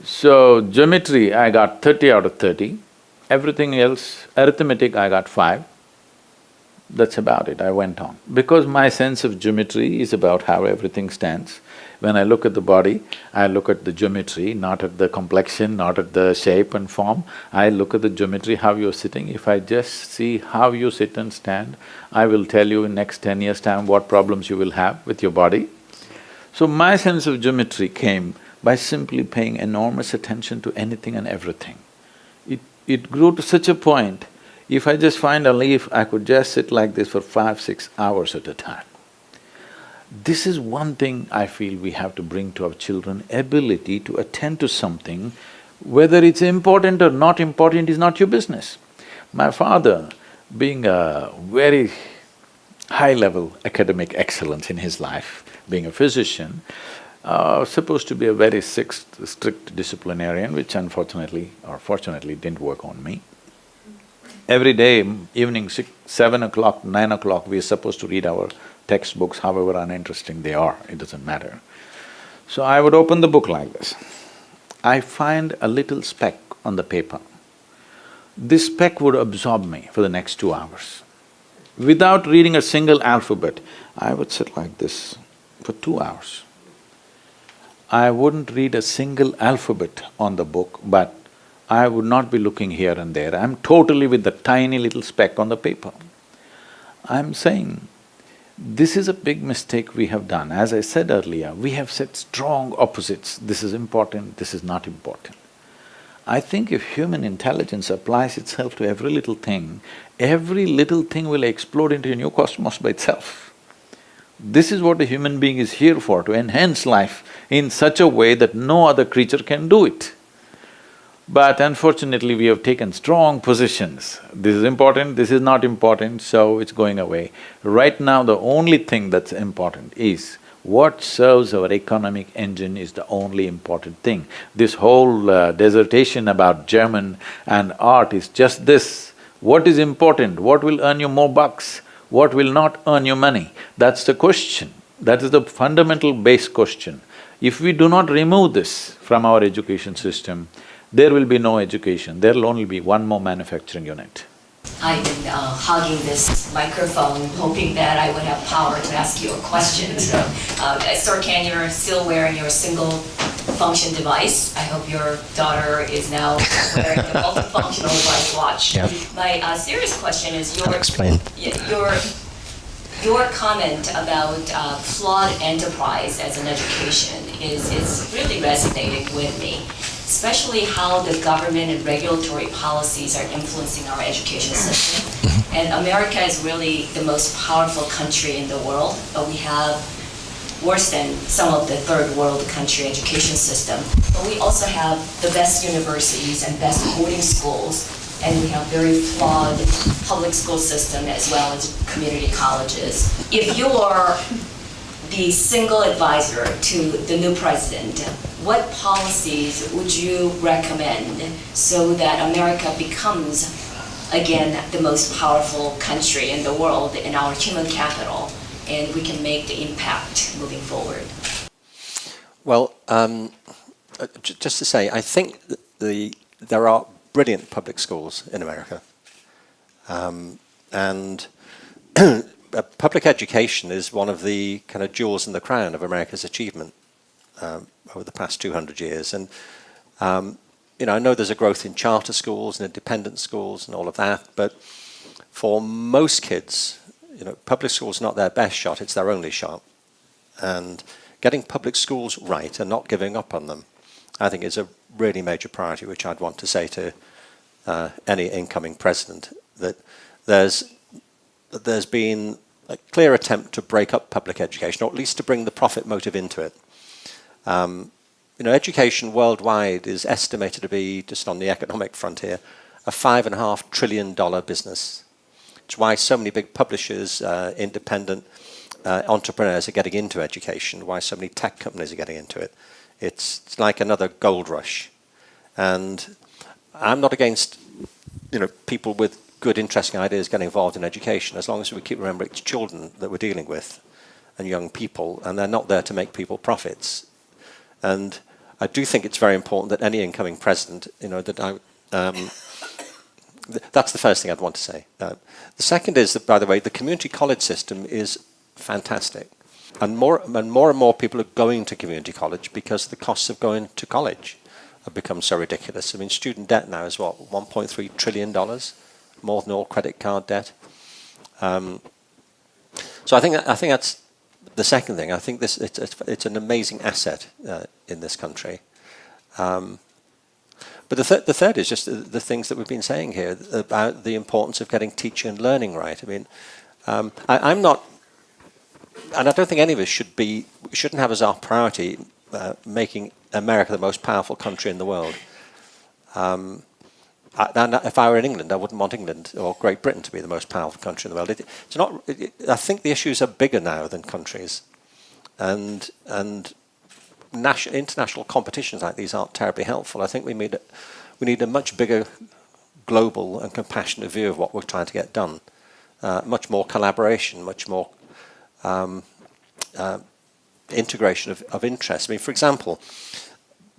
So, geometry I got 30 out of 30, everything else, arithmetic I got 5, that's about it, I went on. Because my sense of geometry is about how everything stands. When I look at the body, I look at the geometry, not at the complexion, not at the shape and form. I look at the geometry, how you're sitting. If I just see how you sit and stand, I will tell you in next 10 years' time what problems you will have with your body. So my sense of geometry came by simply paying enormous attention to anything and everything. It grew to such a point, if I just find a leaf, I could just sit like this for 5, 6 hours at a time. This is one thing I feel we have to bring to our children, ability to attend to something, whether it's important or not important is not your business. My father, being a very high-level academic excellence in his life, being a physician, supposed to be a very strict disciplinarian, which unfortunately or fortunately didn't work on me. Every day, evening 7 o'clock, 9 o'clock, we are supposed to read our textbooks, however uninteresting they are, it doesn't matter. So I would open the book like this. I find a little speck on the paper. This speck would absorb me for the next 2 hours. Without reading a single alphabet, I would sit like this for 2 hours. I wouldn't read a single alphabet on the book, but I would not be looking here and there. I'm totally with the tiny little speck on the paper. I'm saying, this is a big mistake we have done. As I said earlier, we have set strong opposites, this is important, this is not important. I think if human intelligence applies itself to every little thing will explode into a new cosmos by itself. This is what a human being is here for, to enhance life in such a way that no other creature can do it. But unfortunately, we have taken strong positions. This is important, this is not important, so it's going away. Right now, the only thing that's important is what serves our economic engine is the only important thing. This whole dissertation about German and art is just this. What is important? What will earn you more bucks? What will not earn you money? That's the question. That is the fundamental base question. If we do not remove this from our education system, there will be no education, there will only be one more manufacturing unit. I've been hogging this microphone, hoping that I would have power to ask you a question. So, Sir Ken, you're still wearing your single-function device. I hope your daughter is now wearing the multifunctional device watch. Yeah. My serious question is I'll explain. Your comment about flawed enterprise as an education is really resonating with me, especially how the government and regulatory policies are influencing our education system. And America is really the most powerful country in the world, but we have worse than some of the third world country education system. But we also have the best universities and best boarding schools, and we have very flawed public school system as well as community colleges. If you are the single advisor to the new president, what policies would you recommend so that America becomes, again, the most powerful country in the world in our human capital, and we can make the impact moving forward? Well, just to say, I think there are brilliant public schools in America. And public education is one of the kind of jewels in the crown of America's achievement over the past 200 years. And, I know there's a growth in charter schools and independent schools and all of that, but for most kids, public school's not their best shot, it's their only shot. And getting public schools right and not giving up on them, I think, is a really major priority, which I'd want to say to any incoming president, that there's been a clear attempt to break up public education, or at least to bring the profit motive into it. Education worldwide is estimated to be, just on the economic frontier, a $5.5 trillion business. It's why so many big publishers, independent entrepreneurs are getting into education, why so many tech companies are getting into it. It's like another gold rush. And I'm not against, people with good, interesting ideas getting involved in education, as long as we keep remembering it's children that we're dealing with and young people, and they're not there to make people profits. And I do think it's very important that any incoming president, that's the first thing I'd want to say. The second is that, by the way, the community college system is fantastic. And more and more people are going to community college because the costs of going to college have become so ridiculous. I mean, student debt now is what, $1.3 trillion, more than all credit card debt. So I think that's the second thing. I think it's an amazing asset in this country. But the third is just the things that we've been saying here about the importance of getting teaching and learning right. I mean, I'm not, and I don't think any of us shouldn't have as our priority making America the most powerful country in the world. And if I were in England, I wouldn't want England or Great Britain to be the most powerful country in the world. I think the issues are bigger now than countries, and international competitions like these aren't terribly helpful. I think we need a much bigger global and compassionate view of what we're trying to get done. Much more collaboration, much more integration of interests. I mean, for example,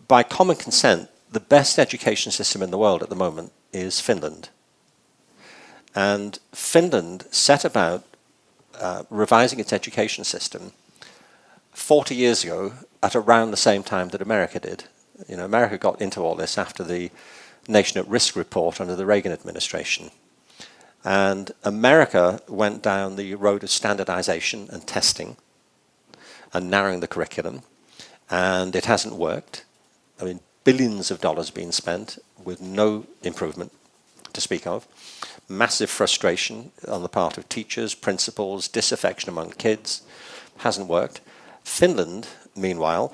by common consent, the best education system in the world at the moment is Finland. And Finland set about revising its education system 40 years ago at around the same time that America did. America got into all this after the Nation at Risk report under the Reagan administration. And America went down the road of standardization and testing and narrowing the curriculum, and it hasn't worked. I mean, billions of dollars being spent with no improvement to speak of. Massive frustration on the part of teachers, principals, disaffection among kids. Hasn't worked. Finland, meanwhile,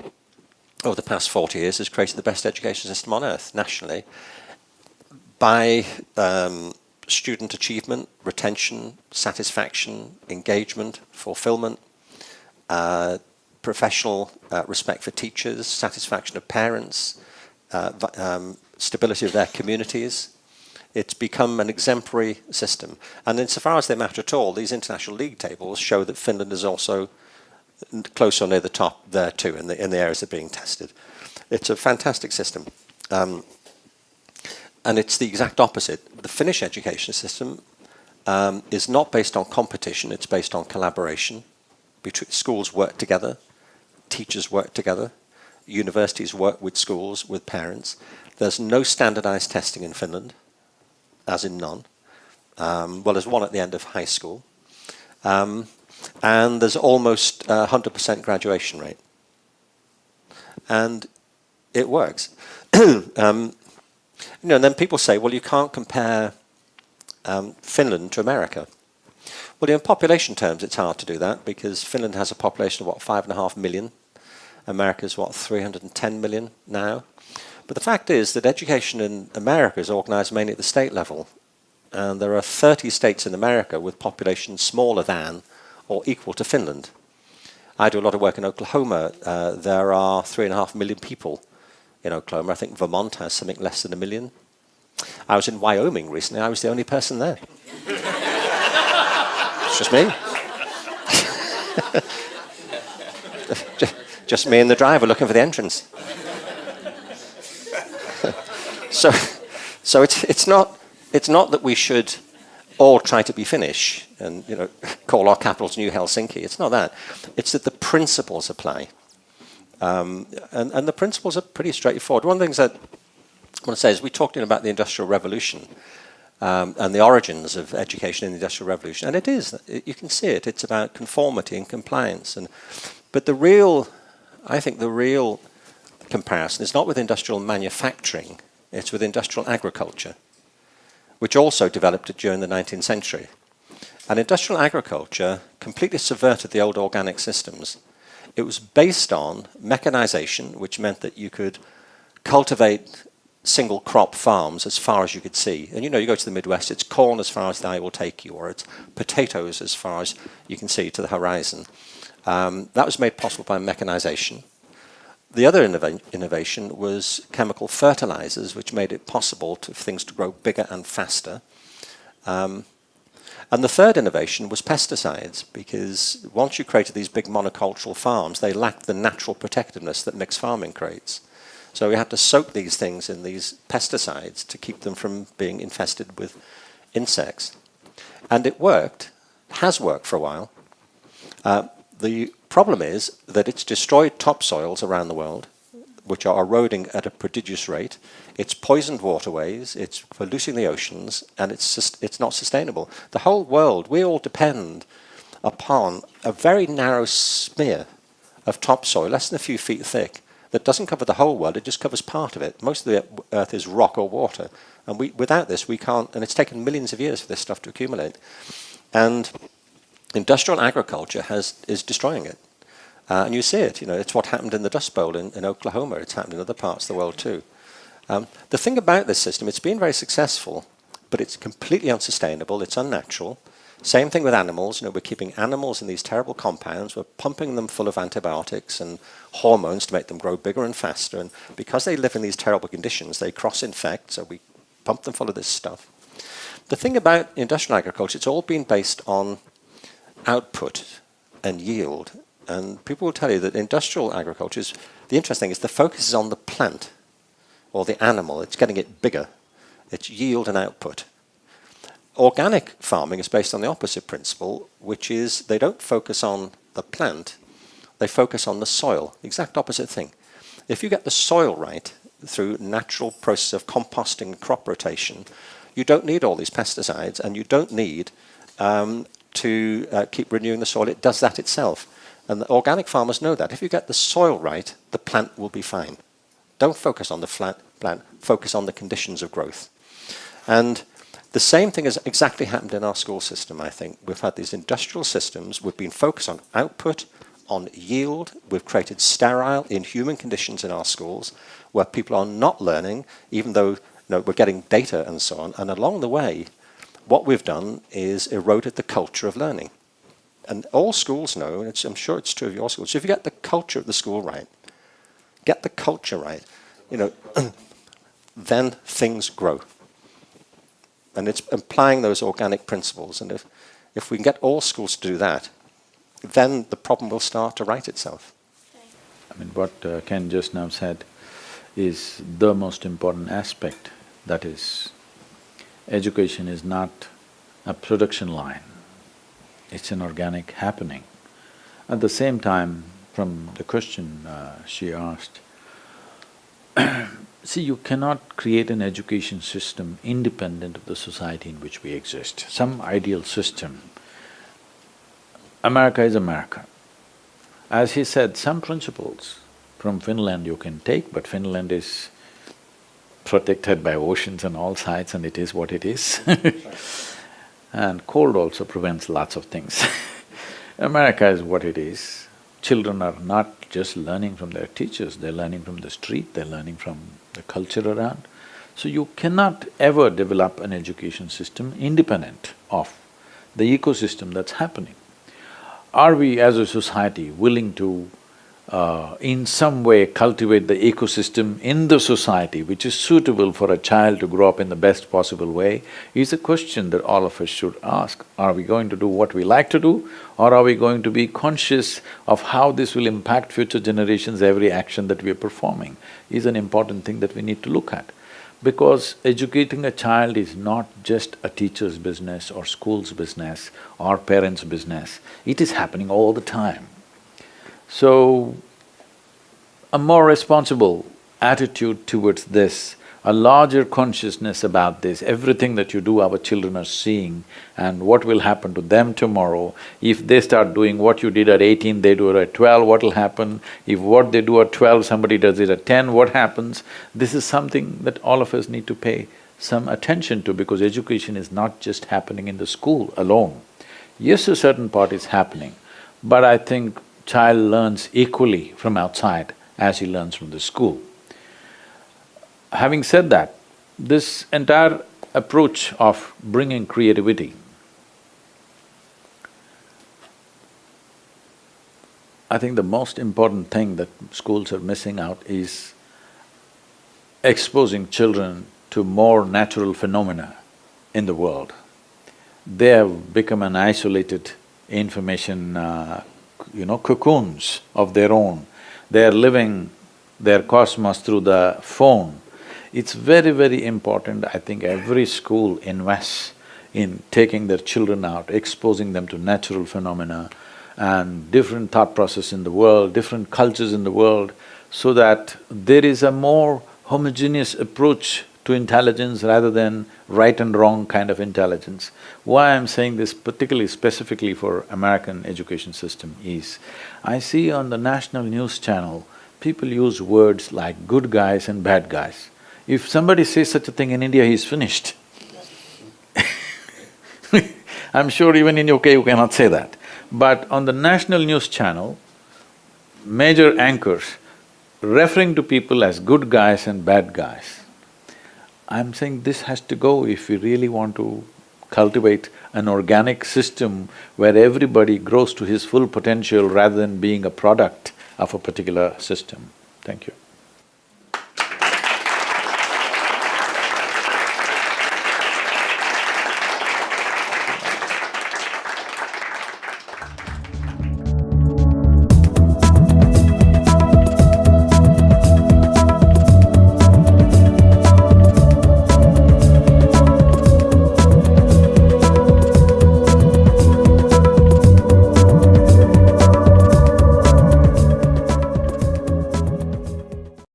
over the past 40 years, has created the best education system on earth nationally by student achievement, retention, satisfaction, engagement, fulfillment, professional respect for teachers, satisfaction of parents, stability of their communities. It's become an exemplary system. And insofar as they matter at all, these international league tables show that Finland is also close or near the top there too, in the areas that are being tested. It's a fantastic system. And it's the exact opposite. The Finnish education system is not based on competition, it's based on collaboration. Schools work together, teachers work together, universities work with schools, with parents. There's no standardized testing in Finland, as in none. Well, there's one at the end of high school. And there's almost 100% graduation rate. And it works. And then people say, well, you can't compare Finland to America. Well, in population terms, it's hard to do that because Finland has a population of, 5.5 million. America's, 310 million now. But the fact is that education in America is organized mainly at the state level. And there are 30 states in America with populations smaller than or equal to Finland. I do a lot of work in Oklahoma. There are 3.5 million people in Oklahoma. I think Vermont has something less than 1 million. I was in Wyoming recently. I was the only person there. It's just me. Just me and the driver looking for the entrance. So it's not that we should all try to be Finnish and call our capitals New Helsinki. It's not that. It's that the principles apply. And the principles are pretty straightforward. One of the things that I want to say is we talked about the Industrial Revolution and the origins of education in the Industrial Revolution. And it is. You can see it. It's about conformity and compliance. But I think the real comparison is not with industrial manufacturing. It's with industrial agriculture, which also developed during the 19th century. And industrial agriculture completely subverted the old organic systems. It was based on mechanization, which meant that you could cultivate single crop farms as far as you could see. And you go to the Midwest, it's corn as far as the eye will take you, or it's potatoes as far as you can see to the horizon. That was made possible by mechanization. The other innovation was chemical fertilizers, which made it possible for things to grow bigger and faster. And the third innovation was pesticides, because once you created these big monocultural farms, they lacked the natural protectiveness that mixed farming creates. So we had to soak these things in these pesticides to keep them from being infested with insects. And it worked, has worked for a while. The problem is that it's destroyed topsoils around the world, which are eroding at a prodigious rate. It's poisoned waterways, it's polluting the oceans, and it's not sustainable. The whole world, we all depend upon a very narrow smear of topsoil, less than a few feet thick, that doesn't cover the whole world, it just covers part of it. Most of the earth is rock or water. And without this, we can't, and it's taken millions of years for this stuff to accumulate. And industrial agriculture is destroying it. And you see it, it's what happened in the Dust Bowl in Oklahoma. It's happened in other parts of the world too. The thing about this system, it's been very successful, but it's completely unsustainable, it's unnatural. Same thing with animals. We're keeping animals in these terrible compounds. We're pumping them full of antibiotics and hormones to make them grow bigger and faster. And because they live in these terrible conditions, they cross-infect, so we pump them full of this stuff. The thing about industrial agriculture, it's all been based on output and yield. And people will tell you that industrial agriculture the interesting thing is the focus is on the plant or the animal. It's getting it bigger. It's yield and output. Organic farming is based on the opposite principle, which is they don't focus on the plant, they focus on the soil. The exact opposite thing. If you get the soil right through natural process of composting and crop rotation, you don't need all these pesticides, and you don't need to keep renewing the soil. It does that itself. And the organic farmers know that. If you get the soil right, the plant will be fine. Don't focus on the plant, focus on the conditions of growth. And the same thing has exactly happened in our school system, I think. We've had these industrial systems. We've been focused on output, on yield. We've created sterile, inhuman conditions in our schools where people are not learning, even though we're getting data and so on. And along the way, what we've done is eroded the culture of learning. And all schools know, and I'm sure it's true of your schools, so if you get the culture of the school right, get the culture right, then things grow. And it's applying those organic principles. And if we can get all schools to do that, then the problem will start to right itself. What Ken just now said is the most important aspect That is, education is not a production line, it's an organic happening. At the same time, from the question she asked, see, you cannot create an education system independent of the society in which we exist. Some ideal system. America is America. As he said, some principles from Finland you can take, but Finland is protected by oceans on all sides and it is what it is. And cold also prevents lots of things. America is what it is. Children are not just learning from their teachers, they're learning from the street, they're learning from the culture around. So you cannot ever develop an education system independent of the ecosystem that's happening. Are we as a society willing to in some way cultivate the ecosystem in the society which is suitable for a child to grow up in the best possible way, is a question that all of us should ask. Are we going to do what we like to do, or are we going to be conscious of how this will impact future generations? Every action that we are performing is an important thing that we need to look at. Because educating a child is not just a teacher's business or school's business or parents' business, it is happening all the time. So, a more responsible attitude towards this, a larger consciousness about this, everything that you do our children are seeing and what will happen to them tomorrow. If they start doing what you did at 18, they do it at 12, what will happen? If what they do at 12, somebody does it at 10, what happens? This is something that all of us need to pay some attention to, because education is not just happening in the school alone. Yes, a certain part is happening, but I think child learns equally from outside as he learns from the school. Having said that, this entire approach of bringing creativity, I think the most important thing that schools are missing out is exposing children to more natural phenomena in the world. They have become an isolated information cocoons of their own. They are living their cosmos through the phone. It's very, very important. I think every school invests in taking their children out, exposing them to natural phenomena and different thought process in the world, different cultures in the world, so that there is a more homogeneous approach to intelligence rather than right and wrong kind of intelligence. Why I'm saying this particularly specifically for American education system is, I see on the national news channel, people use words like good guys and bad guys. If somebody says such a thing in India, he's finished. I'm sure even in UK you cannot say that. But on the national news channel, major anchors referring to people as good guys and bad guys. I'm saying this has to go if we really want to cultivate an organic system where everybody grows to his full potential rather than being a product of a particular system. Thank you.